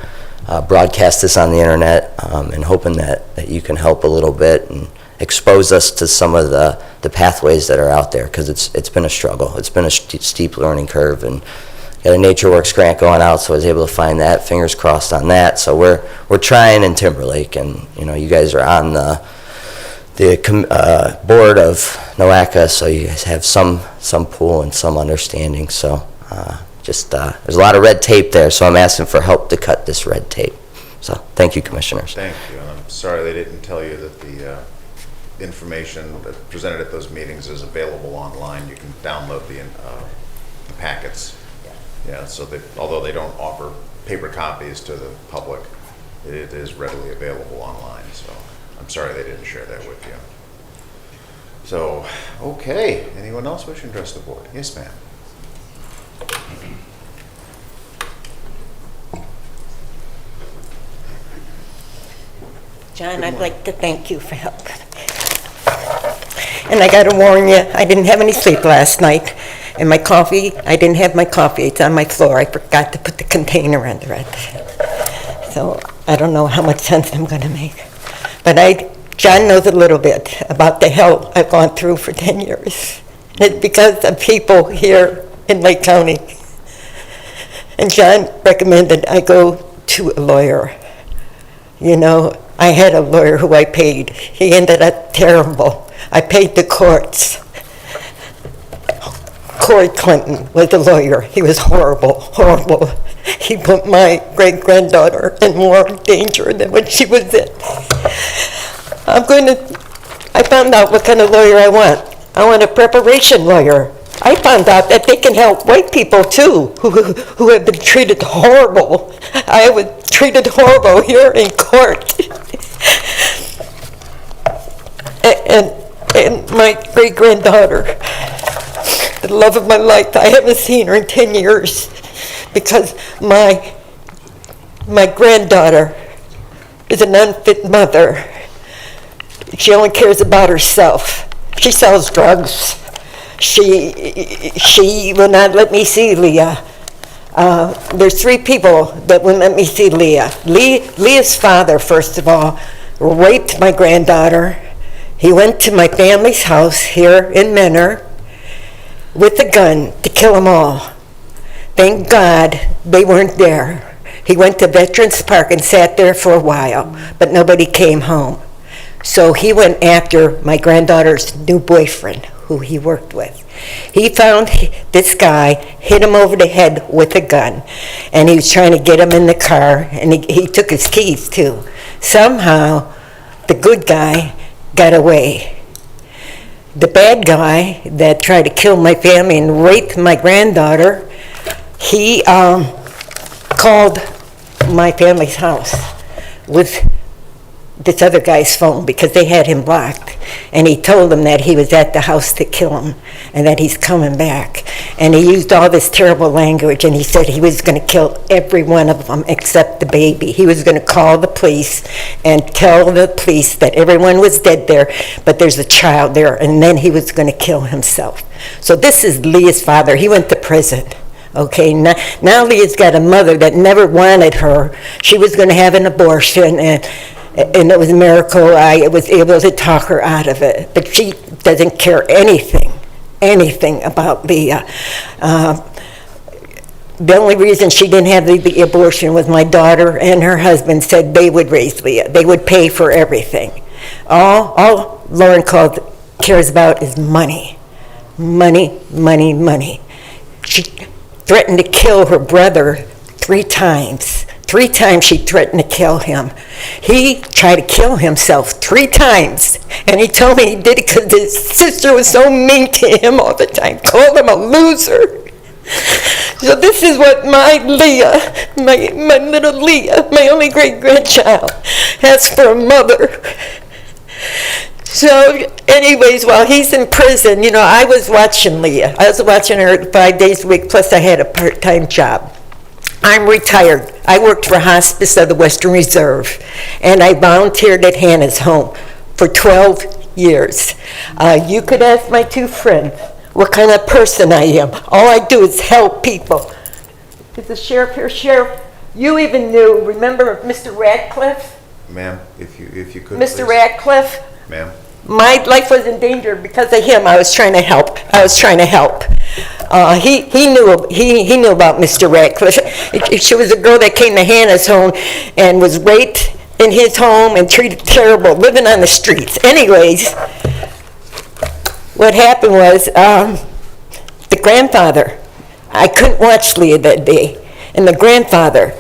broadcast this on the internet, and hoping that you can help a little bit and expose us to some of the pathways that are out there, because it's been a struggle. It's been a steep learning curve, and got a NatureWorks grant going out, so I was able to find that. Fingers crossed on that. So we're trying in Timberlake, and you guys are on the board of NOACA, so you guys have some pool and some understanding. So there's a lot of red tape there, so I'm asking for help to cut this red tape. So thank you, Commissioners. Thank you. And I'm sorry they didn't tell you that the information that presented at those meetings is available online. You can download the packets. Yeah, so although they don't offer paper copies to the public, it is readily available online. So I'm sorry they didn't share that with you. So, okay. Anyone else wishing to address the board? Yes, ma'am. John, I'd like to thank you for helping. And I got to warn you, I didn't have any sleep last night. And my coffee, I didn't have my coffee. It's on my floor. I forgot to put the container under it. So I don't know how much sense I'm going to make. But John knows a little bit about the hell I've gone through for 10 years. And it's because of people here in Lake County. And John recommended I go to a lawyer. I had a lawyer who I paid. He ended up terrible. I paid the courts. Corey Clinton was a lawyer. He was horrible, horrible. He put my great-granddaughter in more danger than what she was in. I found out what kind of lawyer I want. I want a preparation lawyer. I found out that they can help white people too, who have been treated horrible. I was treated horrible here in court. And my great-granddaughter, the love of my life, I haven't seen her in 10 years because my granddaughter is an unfit mother. She only cares about herself. She sells drugs. She will not let me see Leah. There's 3 people that wouldn't let me see Leah. Leah's father, first of all, raped my granddaughter. He went to my family's house here in Menor with a gun to kill them all. Thank God they weren't there. He went to Veterans Park and sat there for a while, but nobody came home. So he went after my granddaughter's new boyfriend, who he worked with. He found this guy, hit him over the head with a gun, and he was trying to get him in the car, and he took his keys too. Somehow, the good guy got away. the bad guy that tried to kill my family and rape my granddaughter, he called my family's house with this other guy's phone because they had him blocked. And he told them that he was at the house to kill him and that he's coming back. And he used all this terrible language, and he said he was going to kill every one of them except the baby. He was going to call the police and tell the police that everyone was dead there, but there's a child there, and then he was going to kill himself. So this is Leah's father. He went to prison. Okay, now Leah's got a mother that never wanted her. She was going to have an abortion, and it was a miracle I was able to talk her out of it. But she doesn't care anything about Leah. The only reason she didn't have the abortion was my daughter and her husband said they would raise Leah. They would pay for everything. All Lauren cares about is money. Money, money, money. She threatened to kill her brother 3 times. 3 times she threatened to kill him. He tried to kill himself 3 times. And he told me he did it because his sister was so mean to him all the time. Called him a loser. So this is what my Leah, my little Leah, my only great-grandchild, has for a mother. So anyways, while he's in prison, I was watching Leah. I was watching her 5 days a week, plus I had a part-time job. I'm retired. I worked for Hospice of the Western Reserve, and I volunteered at Hannah's home for 12 years. You could ask my 2 friends what kind of person I am. All I do is help people. Is the sheriff here? Sheriff, you even knew, remember Mr. Radcliffe? Ma'am, if you could, Mr. please. Radcliffe? Ma'am. My life was in danger because of him. I was trying to help. He knew about Mr. Radcliffe. She was a girl that came to Hannah's home and was raped in his home and treated terrible, living on the streets. Anyways, what happened was the grandfather, I couldn't watch Leah that day, and the grandfather,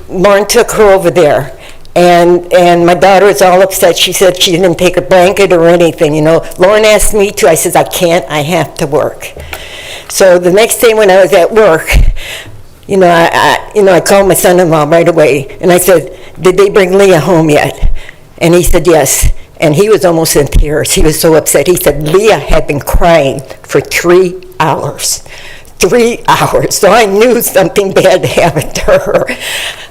Lauren took her over there. And my daughter was all upset. She said she didn't take a blanket or anything, Lauren asked me to. I said, I can't. I have to work. So the next day when I was at work, I called my son-in-law right away. And I said, did they bring Leah home yet? And he said, yes. And he was almost in tears. He was so upset. He said, Leah had been crying for 3 hours. 3 hours, so I knew something bad happened to her.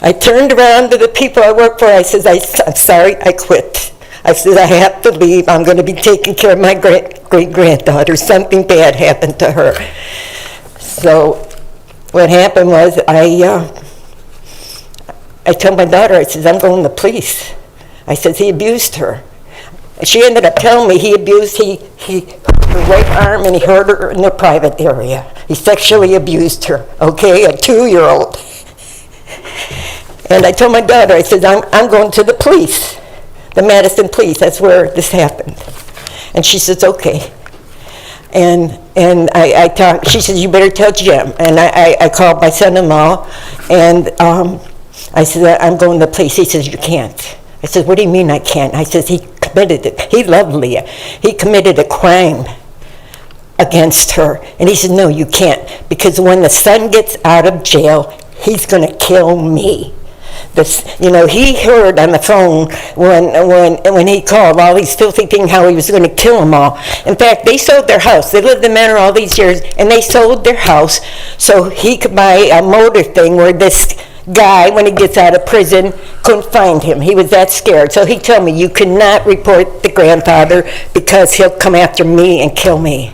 I turned around to the people I work for. I said, I'm sorry, I quit. I said, I have to leave. I'm going to be taking care of my great-granddaughter. Something bad happened to her. So what happened was I told my daughter, I said, I'm going to the police. I said, he abused her. She ended up telling me he hurt her right arm and he hurt her in the private area. He sexually abused her, okay, a 2-year-old. And I told my daughter, I said, I'm going to the police, the Madison police. That's where this happened. And she says, okay. And I talked, she says, you better tell Jim. And I called my son-in-law, and I said, I'm going to the police. He says, you can't. I said, what do you mean I can't? I said, he committed it. He loved Leah. He committed a crime against her. And he said, no, you can't. Because when the son gets out of jail, he's going to kill me. He heard on the phone when he called all these filthy things, how he was going to kill them all. In fact, they sold their house. They lived in Manor all these years, and they sold their house so he could buy a motor thing where this guy, when he gets out of prison, couldn't find him. He was that scared. So he told me, you cannot report the grandfather because he'll come after me and kill me.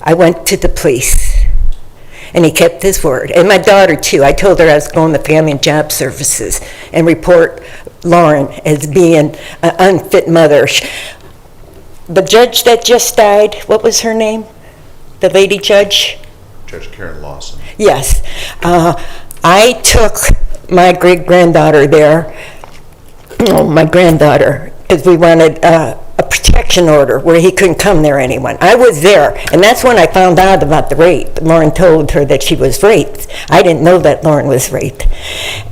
I went to the police, and he kept his word. And my daughter, too. I told her I was going to Family and Job Services and report Lauren as being an unfit mother. The judge that just died, what was her name? The lady judge? Judge Karen Lawson. Yes. I took my great-granddaughter there, my granddaughter, because we wanted a protection protection order where he couldn't come near anyone. I was there, and that's when I found out about the rape. Lauren told her that she was raped. I didn't know that Lauren was raped.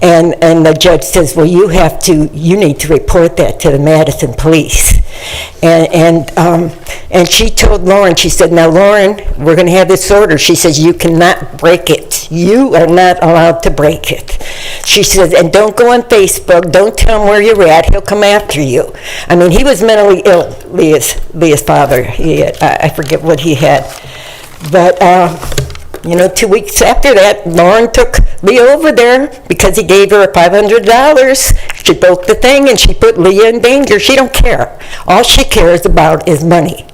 And the judge says, well, you need to report that to the Madison police. And she told Lauren, she said, now Lauren, we're going to have this order. She says, you cannot break it. You are not allowed to break it. She says, and don't go on Facebook. Don't tell him where you're at. He'll come after you. I mean, he was mentally ill, Leah's father. I forget what he had. But, 2 weeks after that, Lauren took Leah over there because he gave her $500. She broke the thing and she put Leah in danger. She don't care. All she cares about is money.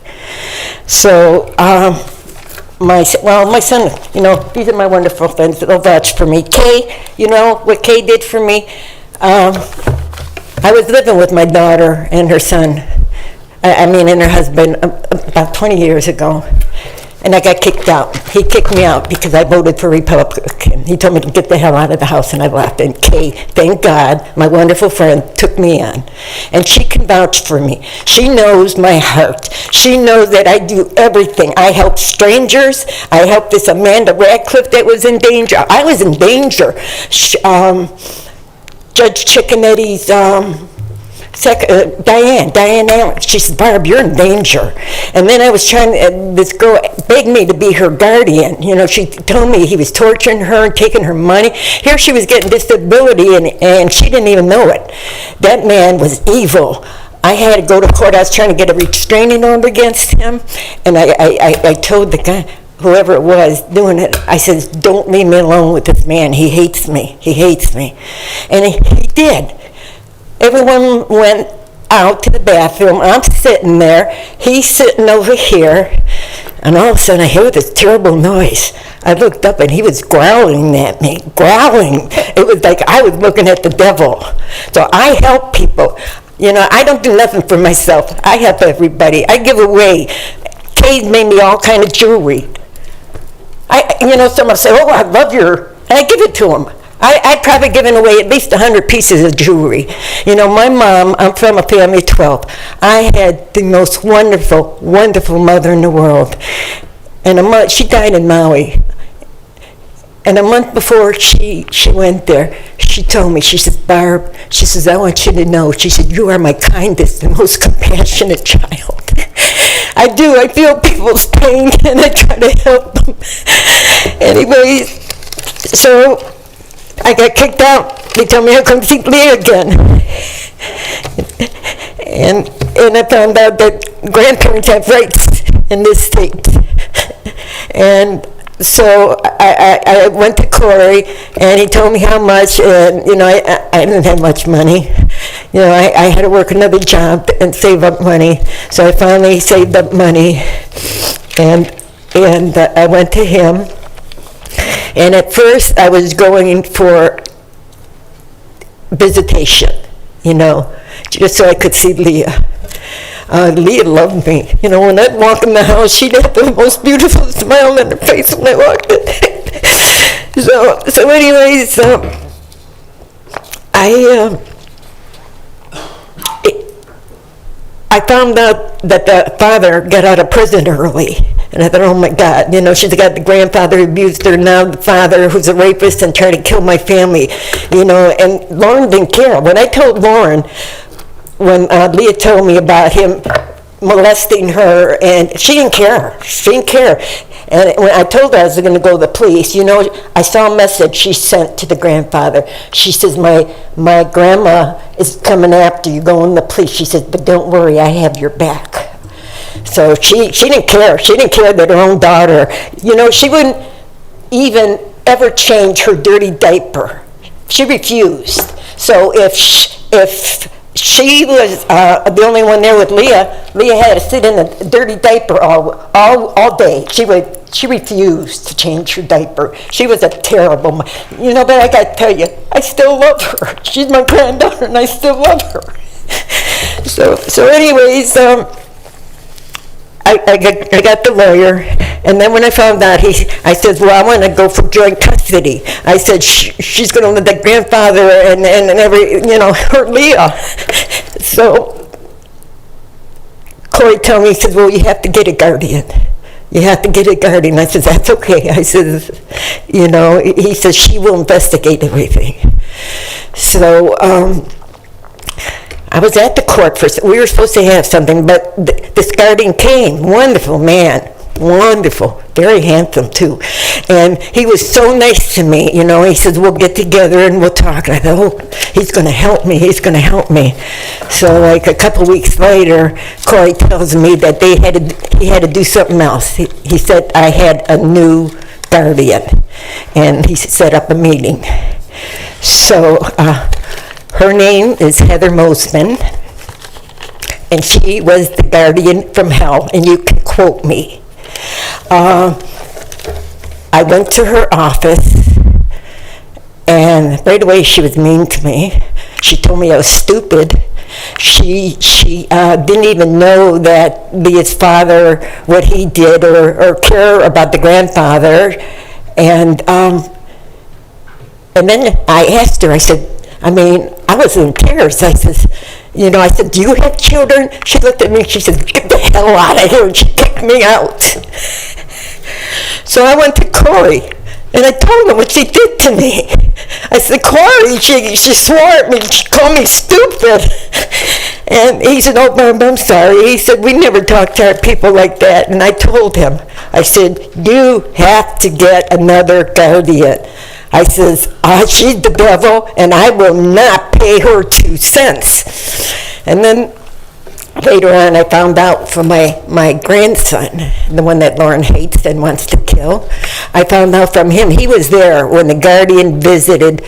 So, my son, these are my wonderful friends that'll vouch for me. Kay, what Kay did for me? I was living with my daughter and her son, and her husband about 20 years ago. And I got kicked out. He kicked me out because I voted for Republican. He told me to get the hell out of the house, and I left. And Kay, thank God, my wonderful friend, took me on. And she can vouch for me. She knows my heart. She knows that I do everything. I help strangers. I helped this Amanda Radcliffe that was in danger. I was in danger. Judge Cicchinetti's Diane Allen, she said, Barb, you're in danger. And then I was trying, this girl begged me to be her guardian. She told me he was torturing her and taking her money. Here she was getting disability and she didn't even know it. That man was evil. I had to go to court. I was trying to get a restraining order against him. And I told the guy, whoever it was doing it, I said, don't leave me alone with this man. He hates me. He hates me. And he did. Everyone went out to the bathroom. I'm sitting there. He's sitting over here. And all of a sudden, I heard this terrible noise. I looked up, and he was growling at me. Growling. It was like I was looking at the devil. So I help people. I don't do nothing for myself. I help everybody. I give away. Kay made me all kind of jewelry. Someone said, oh, I love your... And I give it to them. I've probably given away at least 100 pieces of jewelry. My mom, I'm from a family of 12. I had the most wonderful, wonderful mother in the world. And she died in Maui. And a month before she went there, she told me, she says, Barb, she says, I want you to know, she said, you are my kindest and most compassionate child. I do. I feel people's pain, and I try to help them. Anyways, so... I got kicked out. They told me I'd come see Leah again. And I found out that grandparents have rights in this state. And so I went to Corey, and he told me how much, and, I didn't have much money. I had to work another job and save up money. So I finally saved up money, and I went to him. And at first, I was going for visitation, just so I could see Leah. Leah loved me. When I'd walk in the house, she'd have the most beautiful smile on her face when I walked in. So anyways, I found out that the father got out of prison early. And I thought, oh my God, she's got the grandfather who abused her, now the father who's a rapist and trying to kill my family, and Lauren didn't care. When I told Lauren, when Leah told me about him molesting her, and she didn't care. And when I told her I was going to go to the police, I saw a message she sent to the grandfather. She says, my grandma is coming after you, going to the police. She says, but don't worry, I have your back. So she didn't care. She didn't care that her own daughter, she wouldn't even ever change her dirty diaper. She refused. So if she was the only one there with Leah had to sit in a dirty diaper all day. She refused to change her diaper. She was a terrible mom. But I got to tell you, I still love her. She's my granddaughter, and I still love her. So anyways, I got the lawyer, and then when I found out, I said, well, I want to go for joint custody. I said, she's going to let the grandfather and every, hurt Leah. So Corey told me, he says, well, you have to get a guardian. You have to get a guardian. I said, that's okay. I said, you know, he says, she will investigate everything. So I was at the court we were supposed to have something, but this guardian came. Wonderful man. Wonderful. Very handsome, too. And he was so nice to me. You know, he says, we'll get together and we'll talk. And I thought, oh, he's going to help me. He's going to help me. So, like, a couple weeks later, Corey tells me that he had to do something else. He said I had a new guardian. And he set up a meeting. So, her name is Heather Mosman. And she was the guardian from hell. And you can quote me. I went to her office, and right away she was mean to me. She told me I was stupid. She didn't even know that his father, what he did, or care about the grandfather. And then I asked her, I said, I was in tears. I said, do you have children? She looked at me and she said, get the hell out of here, and she kicked me out. So I went to Corey, and I told him what she did to me. I said, Corey, she swore at me, she called me stupid. And he said, oh, I'm sorry. He said, we never talk to our people like that. And I told him, I said, you have to get another guardian. I says, she's the devil, and I will not pay her 2 cents. And then later on, I found out from my grandson, the one that Lauren hates and wants to kill, I found out from him, he was there when the guardian visited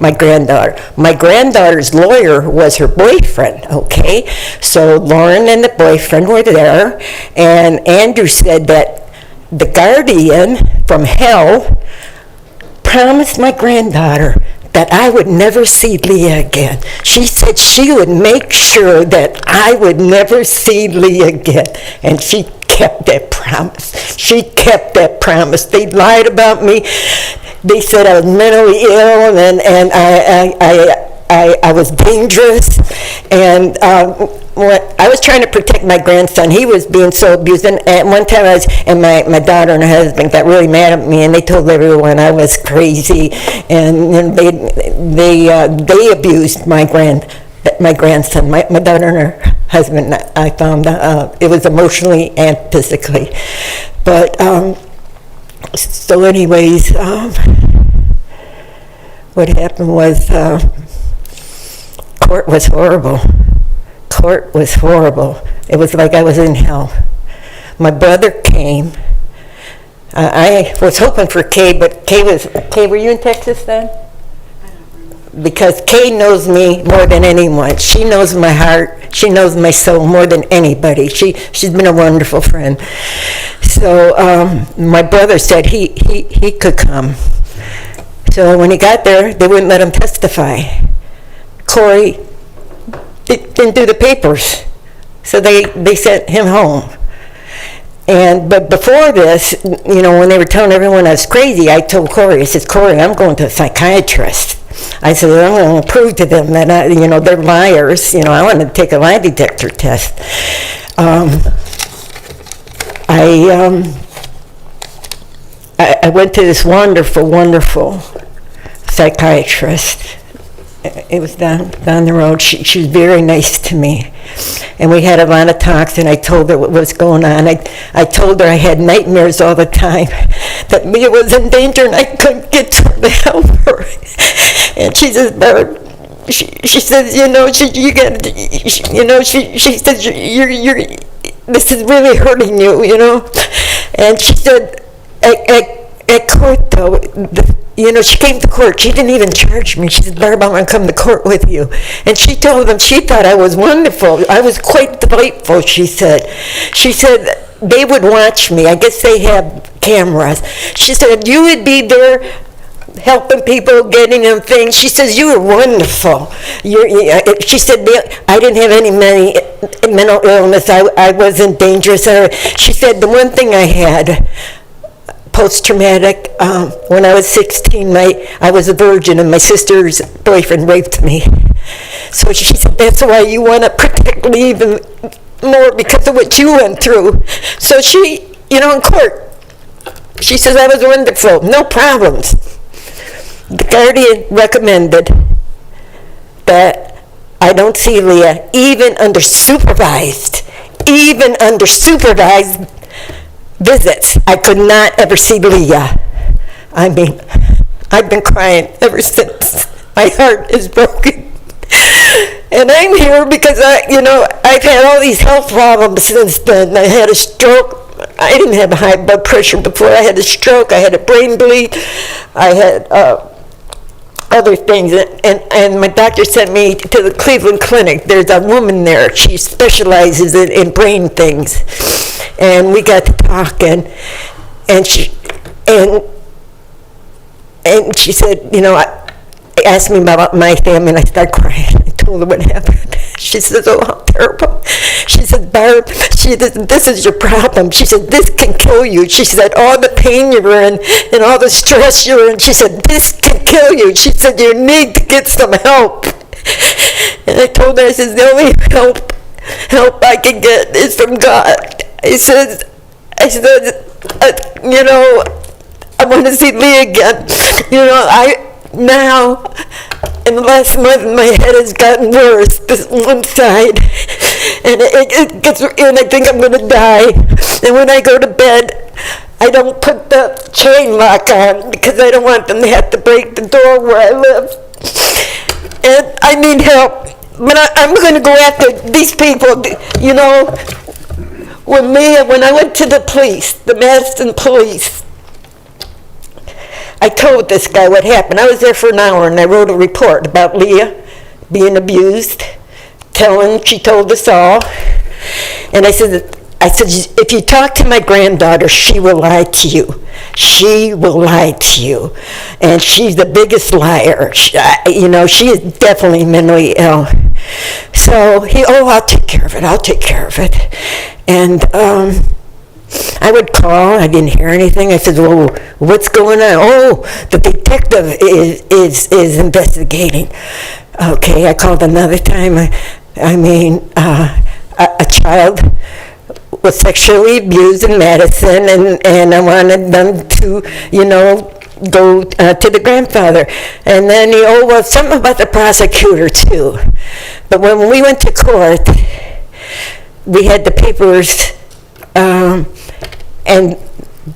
my granddaughter. My granddaughter's lawyer was her boyfriend, okay? So Lauren and the boyfriend were there, and Andrew said that the guardian from hell promised my granddaughter that I would never see Leah again. She said she would make sure that I would never see Leah again. And she kept that promise. She kept that promise. They lied about me. They said I was mentally ill and I was dangerous. And I was trying to protect my grandson. He was being so abused. And at one time, my daughter and her husband got really mad at me, and they told everyone I was crazy, and they abused my grandson. My daughter and her husband, I found it was emotionally and physically. But so, anyways, what happened was court was horrible. Court was horrible. It was like I was in hell. My brother came. I was hoping for Kay, but Kay, were you in Texas then? I don't remember. Because Kay knows me more than anyone. She knows my heart. She knows my soul more than anybody. She's been a wonderful friend. So my brother said he could come. So when he got there, they wouldn't let him testify. Corey didn't do the papers, so they sent him home. But before this, when they were telling everyone I was crazy, I told Corey, I said, Corey, I'm going to a psychiatrist. I said, I'm going to prove to them that they're liars. I want to take a lie detector test. I went to this wonderful psychiatrist. It was down the road. She was very nice to me. And we had a lot of talks, and I told her what was going on. I told her I had nightmares all the time, that Leah was in danger and I couldn't get to her to help her. And she says, Barb, she says, you got, she says, you're, this is really hurting you, And she said, at court though, she came to court. She didn't even charge me. She said, Barb, I'm going to come to court with you. And she told them she thought I was wonderful. I was quite delightful, she said. She said they would watch me. I guess they have cameras. She said, you would be there helping people, getting them things. She says, you were wonderful. She said, I didn't have any mental illness. I wasn't dangerous. She said, the one thing I had, post-traumatic, when I was 16, I was a virgin and my sister's boyfriend raped me. So she said, that's why you want to protect Leah more because of what you went through. So she, in court, she says I was wonderful, no problems. The guardian recommended that I don't see Leah even under supervised visits. I could not ever see Leah. I mean, I've been crying ever since. My heart is broken. And I'm here because I've had all these health problems since then. I had a stroke. I didn't have high blood pressure before. I had a stroke. I had a brain bleed. I had other things. And my doctor sent me to the Cleveland Clinic. There's a woman there. She specializes in brain things. And we got to talking. And she said, asked me about my family, and I started crying. I told her what happened. She says, oh, how terrible. She said, Barb, this is your problem. She said, this can kill you. She said, all the pain you're in and all the stress you're in, she said, this can kill you. She said, you need to get some help. And I told her, I said, the only help I can get is from God. I said, I want to see Lee again. Now, in the last month, my head has gotten worse, this one side, and it gets, and I think I'm going to die. And when I go to bed, I don't put the chain lock on because I don't want them to have to break the door where I live. And I need help. But I'm going to go after these people. When I went to the police, the Madison police, I told this guy what happened. I was there for an hour, and I wrote a report about Leah being abused, she told us all. And I said, if you talk to my granddaughter, she will lie to you. She will lie to you. And she's the biggest liar. She is definitely mentally ill. So I'll take care of it. And I would call. I didn't hear anything. I said, well, what's going on? Oh, the detective is investigating. Okay, I called another time. A child was sexually abused in Madison, and I wanted them to, go to the grandfather. And then something about the prosecutor too. But when we went to court, we had the papers, and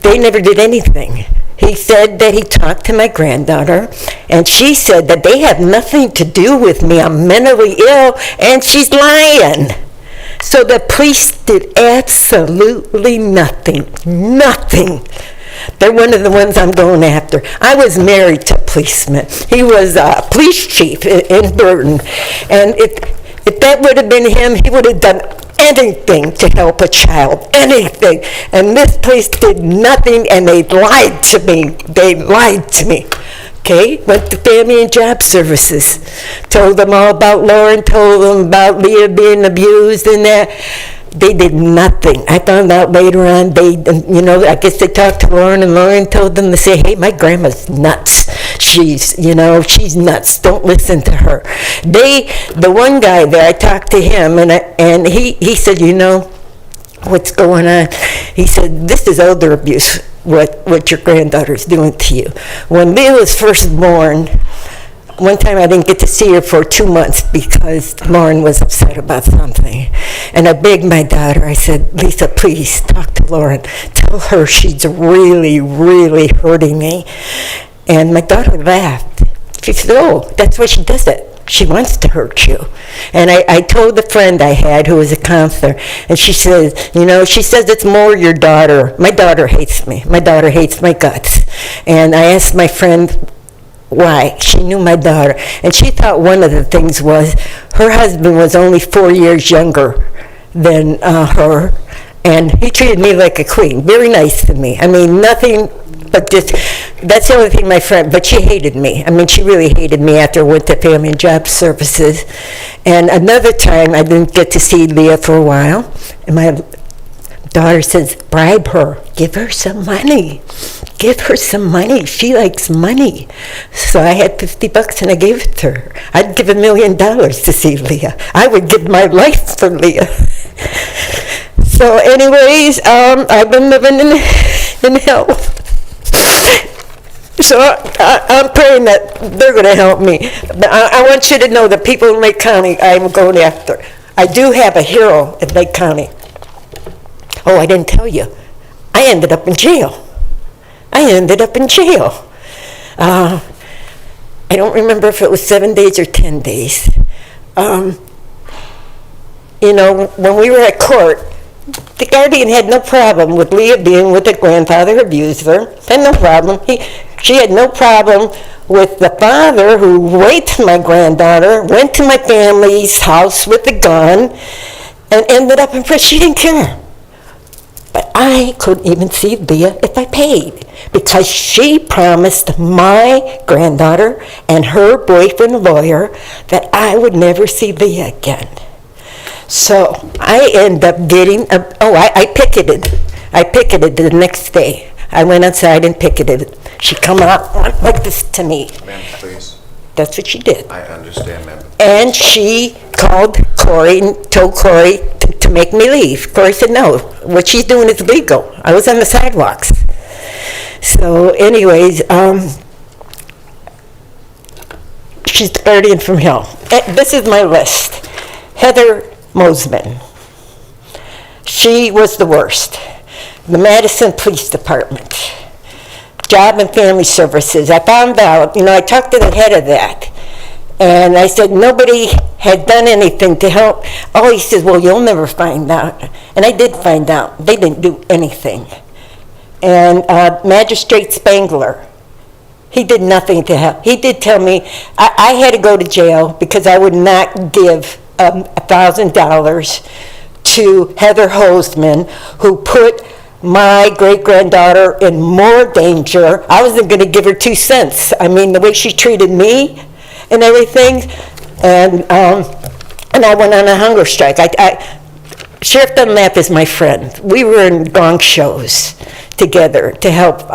they never did anything. He said that he talked to my granddaughter, and she said that they have nothing to do with me. I'm mentally ill, and she's lying. So the police did absolutely nothing. Nothing. They're one of the ones I'm going after. I was married to a policeman. He was a police chief in Burton, and if that would have been him, he would have done anything to help a child, anything. And this place did nothing, and they lied to me. Okay, went to Family and Job Services, told them all about Lauren, told them about Leah being abused and that. They did nothing. I found out later on, I guess they talked to Lauren, and Lauren told them to say, hey, my grandma's nuts. She's nuts. Don't listen to her. The one guy there, I talked to him, and he said, what's going on? He said, this is elder abuse, what your granddaughter's doing to you. When Leah was first born, one time I didn't get to see her for 2 months because Lauren was upset about something. And I begged my daughter, I said, Lisa, please talk to Lauren. Tell her she's really, really hurting me. And my daughter laughed. She said, oh, that's why she does it. She wants to hurt you. And I told the friend I had who was a counselor, and she says, she says it's more your daughter. My daughter hates me. My daughter hates my guts. And I asked my friend why. She knew my daughter. And she thought one of the things was her husband was only 4 years younger than her. And he treated me like a queen. Very nice to me. Nothing but just, that's the only thing my friend, but she hated me. She really hated me after I went to Family and Job Services. And another time, I didn't get to see Leah for a while. And my daughter says, bribe her. Give her some money. give her some money. She likes money. So I had $50 and I gave it to her. I'd give $1 million to see Leah. I would give my life for Leah. So anyways, I've been living in hell. So I'm praying that they're going to help me. But I want you to know that people in Lake County I'm going after. I do have a hero in Lake County. Oh, I didn't tell you. I ended up in jail. I don't remember if it was 7 days or 10 days. You know, when we were at court, the guardian had no problem with Leah being with the grandfather who abused her. Had no problem. She had no problem with the father who raped my granddaughter, went to my family's house with a gun, and ended up in prison. She didn't care. But I couldn't even see Leah if I paid, because she promised my granddaughter and her boyfriend lawyer that I would never see Leah again. So I end up getting, I picketed. I picketed the next day. I went outside and picketed. She come out like this to me. Ma'am, please. That's what she did. I understand, ma'am. And she called Corey and told Corey to make me leave. Corey said, no, what she's doing is legal. I was on the sidewalks. So anyways, she's the guardian from hell. This is my list. Heather Mosman. She was the worst. The Madison Police Department. Job and Family Services. I found out, I talked to the head of that. And I said, nobody had done anything to help. Oh, he says, well, you'll never find out. And I did find out. They didn't do anything. And Magistrate Spangler, he did nothing to help. He did tell me I had to go to jail because I would not give $1,000 to Heather Hosman, who put my great-granddaughter in more danger. I wasn't going to give her 2 cents. I mean, the way she treated me and everything, and I went on a hunger strike. Sheriff Dunlap is my friend. We were in gong shows together to help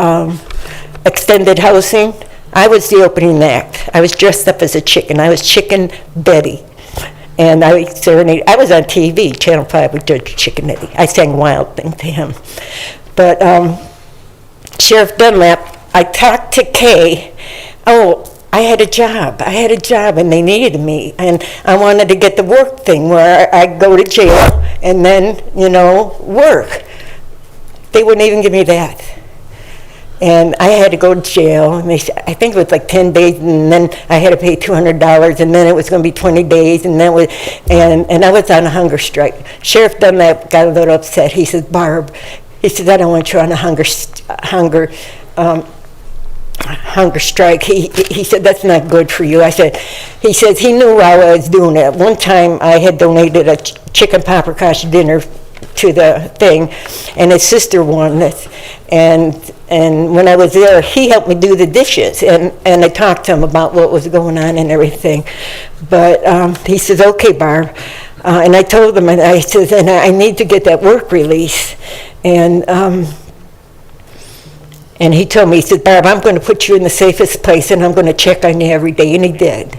extended housing. I was the opening act. I was dressed up as a chicken. I was Chicken Betty. And I serenaded. I was on TV, Channel 5 with Judge Chicken Eddie. I sang Wild Thing to him. But Sheriff Dunlap, I talked to Kay. Oh, I had a job and they needed me. And I wanted to get the work thing where I'd go to jail and then, work. They wouldn't even give me that. And I had to go to jail, and I think it was like 10 days, and then I had to pay $200, and then it was going to be 20 days, and then and I was on a hunger strike. Sheriff Dunlap got a little upset. He said, Barb, he said, I don't want you on a hunger strike. He said, that's not good for you. He says he knew while I was doing it. One time I had donated a chicken paprikash dinner to the thing, and his sister won it. And when I was there, he helped me do the dishes, and I talked to him about what was going on and everything. But he says, okay, Barb. And I told him, and I said, and I need to get that work release. And he told me, he said, Barb, I'm going to put you in the safest place, and I'm going to check on you every day. And he did.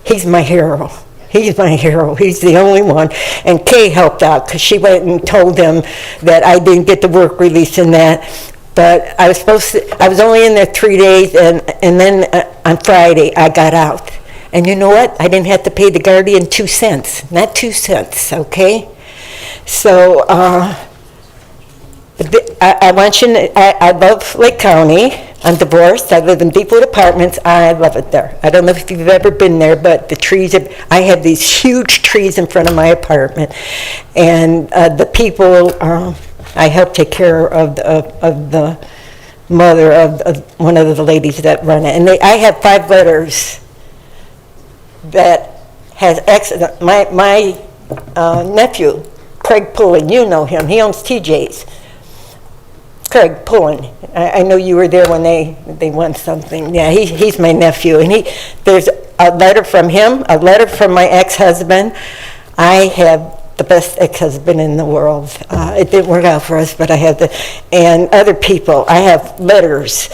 He's my hero. He's my hero. He's the only one. And Kay helped out because she went and told him that I didn't get the work release and that. But I was only in there 3 days, and then on Friday I got out. And you know what? I didn't have to pay the guardian 2 cents. Not 2 cents, okay? So I want you to, I love Lake County. I'm divorced. I live in Deepwood Apartments. I love it there. I don't know if you've ever been there, but the trees, I have these huge trees in front of my apartment. And the people, I help take care of the mother of one of the ladies that run it. And I have 5 letters that has accident. My nephew, Craig Pullen, you know him. He owns TJ's. Craig Pullen. I know you were there when they won something. Yeah, he's my nephew. And there's a letter from him, a letter from my ex-husband. I have the best ex-husband in the world. It didn't work out for us, but I had and other people. I have letters.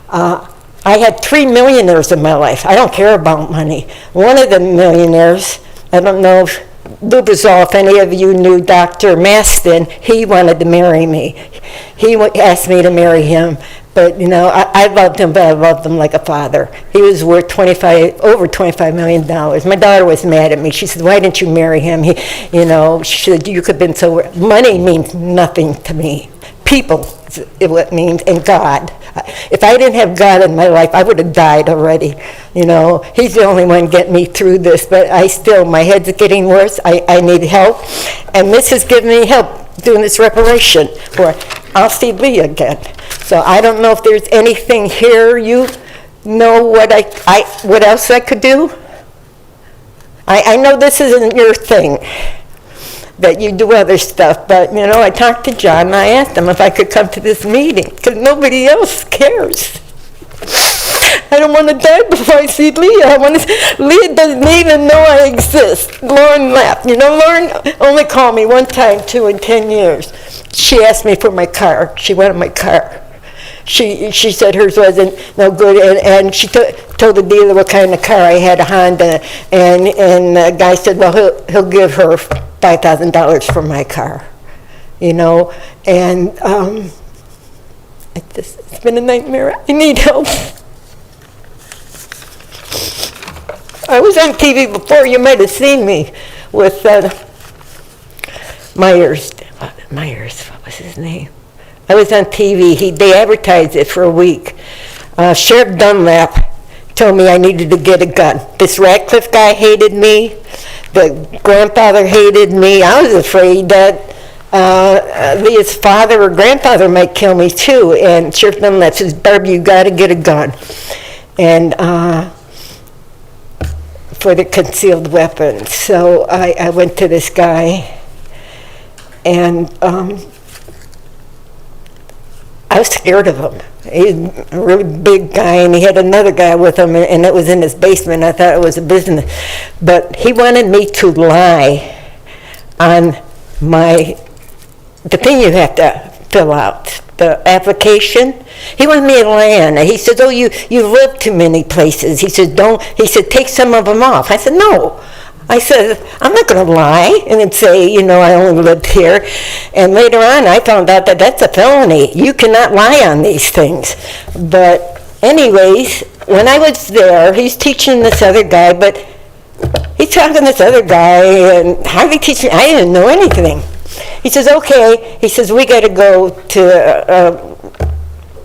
I had 3 millionaires in my life. I don't care about money. One of the millionaires, I don't know if Lubrizol, if any of you knew Dr. Maston, he wanted to marry me. He asked me to marry him. But, you know, I loved him, but I loved him like a father. He was worth over $25 million. My daughter was mad at me. She said, why didn't you marry him? She said, you could have been so... Money means nothing to me. People is what it means, and God. If I didn't have God in my life, I would have died already. You know, he's the only one getting me through this, but my head's getting worse. I need help, and this has given me help doing this reparation where I'll see Lee again. So I don't know if there's anything here you know what else I could do. I know this isn't your thing, that you do other stuff, but you know, I talked to John and I asked him if I could come to this meeting because nobody else cares. I don't want to die before I see Leah. Leah doesn't even know I exist. Lauren laughed. You know, Lauren only called me one time, 2 in 10 years. She asked me for my car. She wanted my car. She said hers wasn't no good, and she told the dealer what kind of car I had, a Honda, and the guy said, well, he'll give her $5,000 for my car, you know, and it's been a nightmare. I need help. I was on TV before. You might have seen me with Myers, what was his name? I was on TV. They advertised it for a week. Sheriff Dunlap told me I needed to get a gun. This Ratcliffe guy hated me. The grandfather hated me. I was afraid that Leah's father or grandfather might kill me too. And Sheriff Dunlap says, Barbie, you got to get a gun. And for the concealed weapons. So I went to this guy, and I was scared of him. He's a really big guy, and he had another guy with him, and it was in his basement. I thought it was a business. But he wanted me to lie on the thing you have to fill out, the application. He wanted me to lie on it. He said, oh, you lived too many places. He said, take some of them off. I said, no. I said, I'm not going to lie and then say, you know, I only lived here. And later on, I found out that that's a felony. You cannot lie on these things. But anyways, when I was there, he's teaching this other guy, but he's talking to this other guy, and how did he teach me? I didn't know anything. He says, okay. He says, we got to go to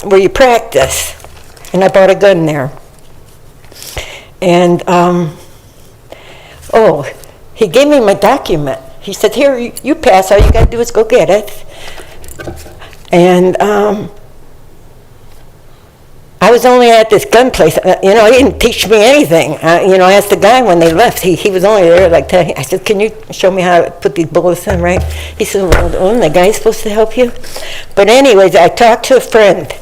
where you practice. And I bought a gun there. And he gave me my document. He said, here, you pass. All you got to do is go get it. And I was only at this gun place. You know, he didn't teach me anything. I asked the guy when they left. He was only there like 10. I said, can you show me how to put these bullets in, right? He said, well, the guy's supposed to help you? But anyways, I talked to a friend.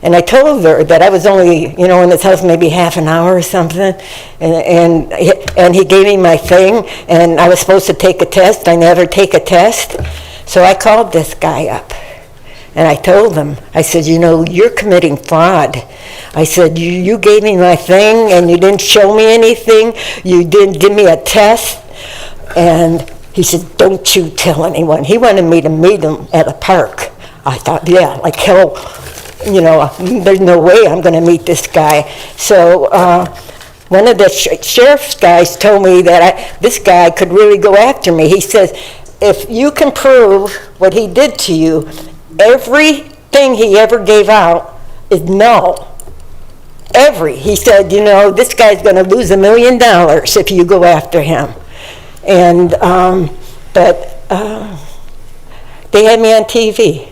And I told her that I was only, you know, in this house maybe half an hour or something, and he gave me my thing, and I was supposed to take a test. I never take a test. So I called this guy up, and I told him, I said, you know, you're committing fraud. I said, you gave me my thing, and you didn't show me anything. You didn't give me a test. And he said, don't you tell anyone. He wanted me to meet him at a park. I thought, yeah, like hell. You know, there's no way I'm going to meet this guy. So one of the sheriff's guys told me that this guy could really go after me. He says, if you can prove what he did to you, everything he ever gave out is null. He said, you know, this guy's going to lose $1 million if you go after him. And, they had me on TV.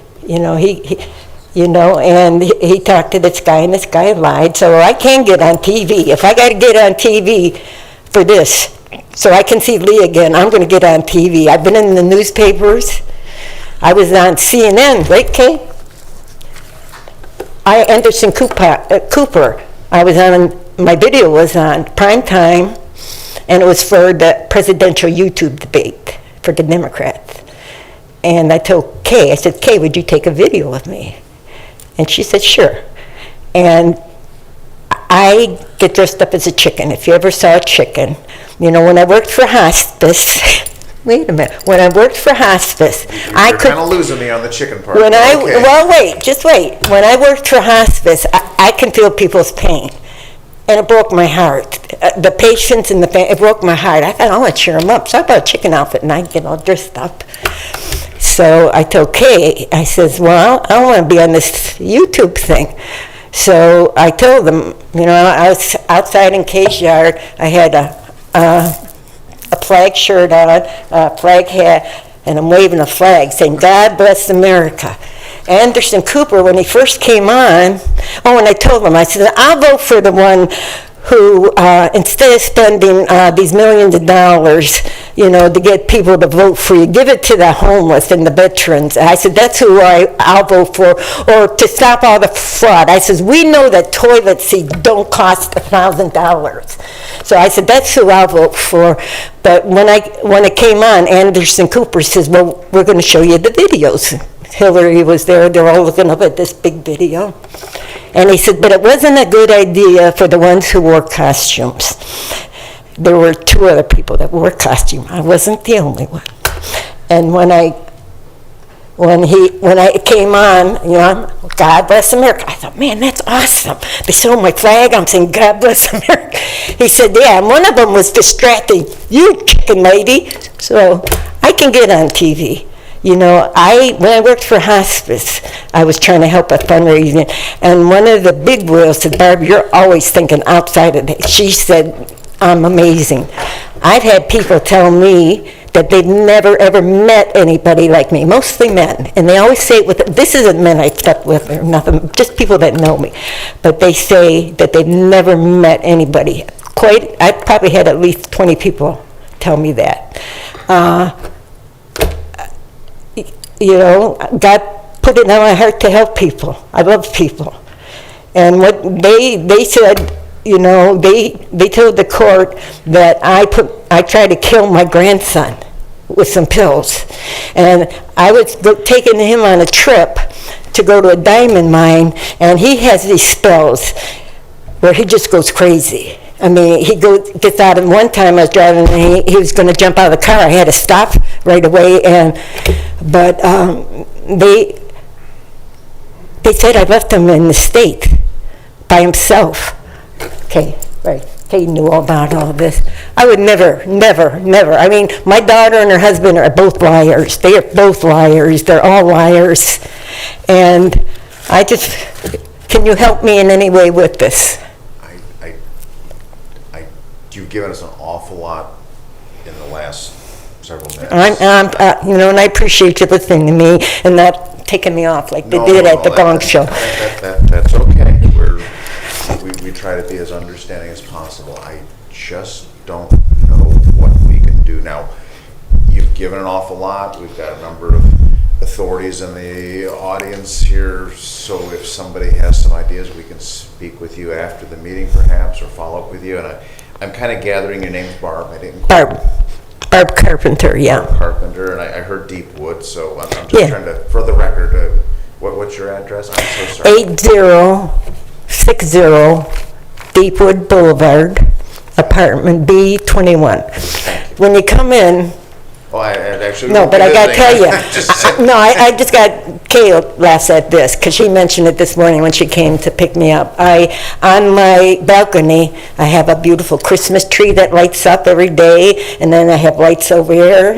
You know, and he talked to this guy, and this guy lied, so I can get on TV. If I got to get on TV for this, so I can see Lee again, I'm going to get on TV. I've been in the newspapers. I was on CNN, right, Kay? Anderson Cooper. I was on, my video was on prime time, and it was for the presidential YouTube debate. for the Democrats. And I told Kay, I said, Kay, would you take a video of me? And she said, sure. And I get dressed up as a chicken. If you ever saw a chicken, you know, when I worked for hospice, wait a minute, when I worked for hospice, I could... You're kind of losing me on the chicken part. When I, Okay. well, wait, just wait. When I worked for hospice, I can feel people's pain. And it broke my heart. The patients and the it broke my heart. I thought, I want to cheer them up. So I bought a chicken outfit and I get all dressed up. So I told Kay, I says, well, I want to be on this YouTube thing. So I told them, you know, I was outside in Kay's yard. I had a flag shirt on, a flag hat, and I'm waving a flag saying, God bless America. Anderson Cooper, when he first came on, and I told him, I said, I'll vote for the one who, instead of spending these millions of dollars, you know, to get people to vote for you, give it to the homeless and the veterans. I said, that's who I'll vote for, or to stop all the fraud. I says, we know that toilet seats don't cost $1,000. So I said, that's who I'll vote for. But when it came on, Anderson Cooper says, well, we're going to show you the videos. Hillary was there, they're all looking up at this big video. And he said, but it wasn't a good idea for the ones who wore costumes. There were 2 other people that wore costumes. I wasn't the only one. And when I came on, you know, God bless America, I thought, man, that's awesome. They showed my flag, I'm saying, God bless America. He said, yeah, and one of them was distracting, you chicken lady. So I can get on TV. You know, when I worked for hospice, I was trying to help a fundraising, and one of the big wheels said, Barb, you're always thinking outside of it. She said, I'm amazing. I've had people tell me that they've never, ever met anybody like me, mostly men, and they always say, this isn't men I've slept with or nothing, just people that know me, but they say that they've never met anybody. I probably had at least 20 people tell me that. You know, God put it on my heart to help people. I love people. And what they said, you know, they told the court that I tried to kill my grandson with some pills. And I was taking him on a trip to go to a diamond mine, and he has these spells where he just goes crazy. I mean, he gets out, and one time I was driving, and he was going to jump out of the car. I had to stop right away, but they said I left him in the state by himself. Okay, right. He knew all about all this. I would never. I mean, my daughter and her husband are both liars. They are both liars. They're all liars. And can you help me in any way with this? You've given us an awful lot in the last several minutes. You know, and I appreciate you listening to me and not taking me off like they did at the Gong Show. That's okay. We try to be as understanding as possible. I just don't know what we can do now. You've given an awful lot. We've got a number of authorities in the audience here, so if somebody has some ideas, we can speak with you after the meeting perhaps, or follow up with you. And I'm kind of gathering your name's Barb. I didn't. Barb Carpenter, yeah. Barb Carpenter, and I heard Deepwood, so I'm just trying to, for the record, what's your address? I'm so sorry. 8060 Deepwood Boulevard, apartment B21. When you come in, Oh, I actually. no, but I gotta tell you, no, I just got, Kay laughs at this, because she mentioned it this morning when she came to pick me up. On my balcony, I have a beautiful Christmas tree that lights up every day, and then I have lights over here,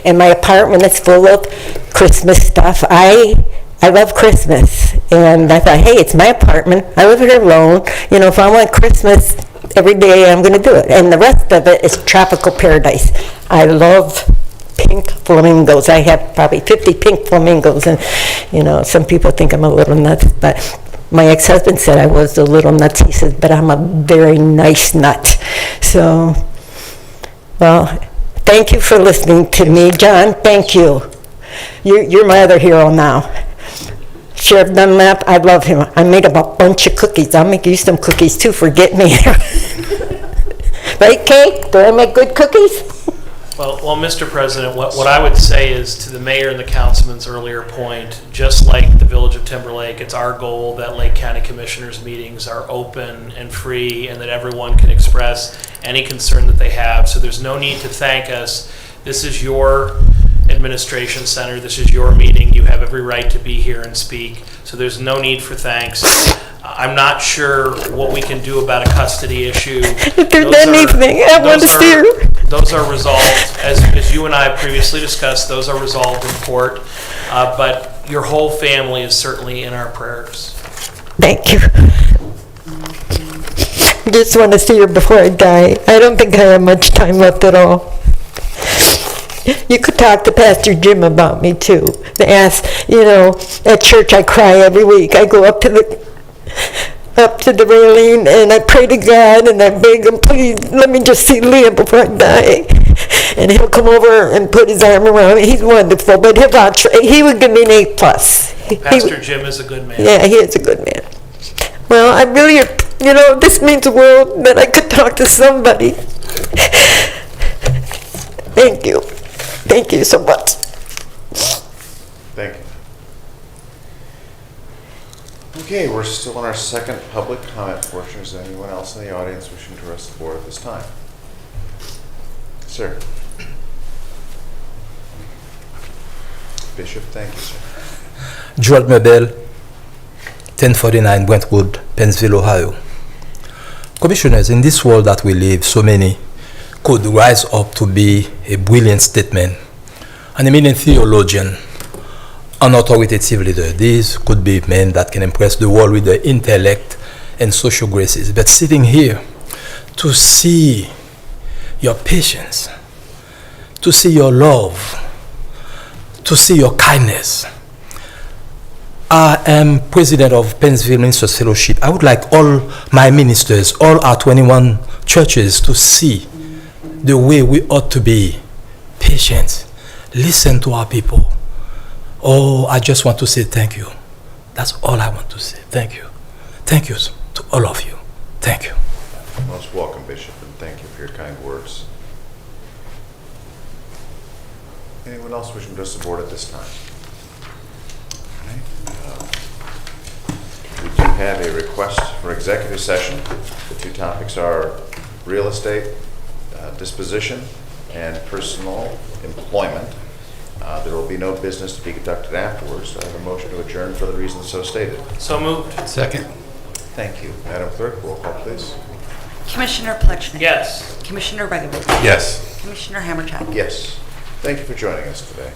and my apartment is full of Christmas stuff. I love Christmas, and I thought, hey, it's my apartment, I live here alone, you know, if I want Christmas every day, I'm going to do it. And the rest of it is tropical paradise. I love pink flamingos. I have probably 50 pink flamingos, and, you know, some people think I'm a little nuts, but my ex-husband said I was a little nuts. He said, but I'm a very nice nut. So, well, thank you for listening to me. John, thank you. You're my other hero now. Sheriff Dunlap, I love him. I made him a bunch of cookies. I'll make you some cookies too for getting me here. Right, Kay? Do I make good cookies? Well, Mr. President, what I would say is to the mayor and the councilman's earlier point, just like the Village of Timberlake, it's our goal that Lake County Commissioners meetings are open and free and that everyone can express any concern that they have. So there's no need to thank us. This is your administration center. This is your meeting. You have every right to be here and speak. So there's no need for thanks. I'm not sure what we can do about a custody issue. If there's anything, I want to see her. Those are resolved, as you and I previously discussed, those are resolved in court. But your whole family is certainly in our prayers. Thank you. Just want to see her before I die. I don't think I have much time left at all. You could talk to Pastor Jim about me too. They ask, at church I cry every week. I go up to the railing and I pray to God and I beg him, please let me just see Leah before I die. And he'll come over and put his arm around me. He's wonderful, but he would give me an A+. Pastor Jim is a good man. Yeah, he is a good man. Well, I really, this means the world that I could talk to somebody. Thank you. Thank you so much. Thank you. Okay, we're still on our second public comment portion. Is there anyone else in the audience wishing to address the board at this time? Sir. Bishop, thank you, sir. Joel Mebel, 1049 Brentwood, Pennsville, Ohio. Commissioners, in this world that we live, so many could rise up to be a brilliant statesman, an eminent theologian, an authoritative leader. These could be men that can impress the world with their intellect and social graces. But sitting here to see your patience, to see your love, to see your kindness. I am president of Pennsville Ministers Fellowship. I would like all my ministers, all our 21 churches to see the way we ought to be patient, listen to our people. Oh, I just want to say thank you. That's all I want to say. Thank you. Thank you to all of you. Thank you. Most welcome, Bishop, and thank you for your kind words. Anyone else wishing to address the board at this time? We do have a request for executive session. The two topics are real estate disposition and personal employment. There will be no business to be conducted afterwards. I have a motion to adjourn for the reasons so stated. So moved. Second. Thank you. Madam Clerk, roll call, please. Commissioner Plechnik. Yes. Commissioner Regovic. Yes. Commissioner Hammercheck. Yes. Thank you for joining us today.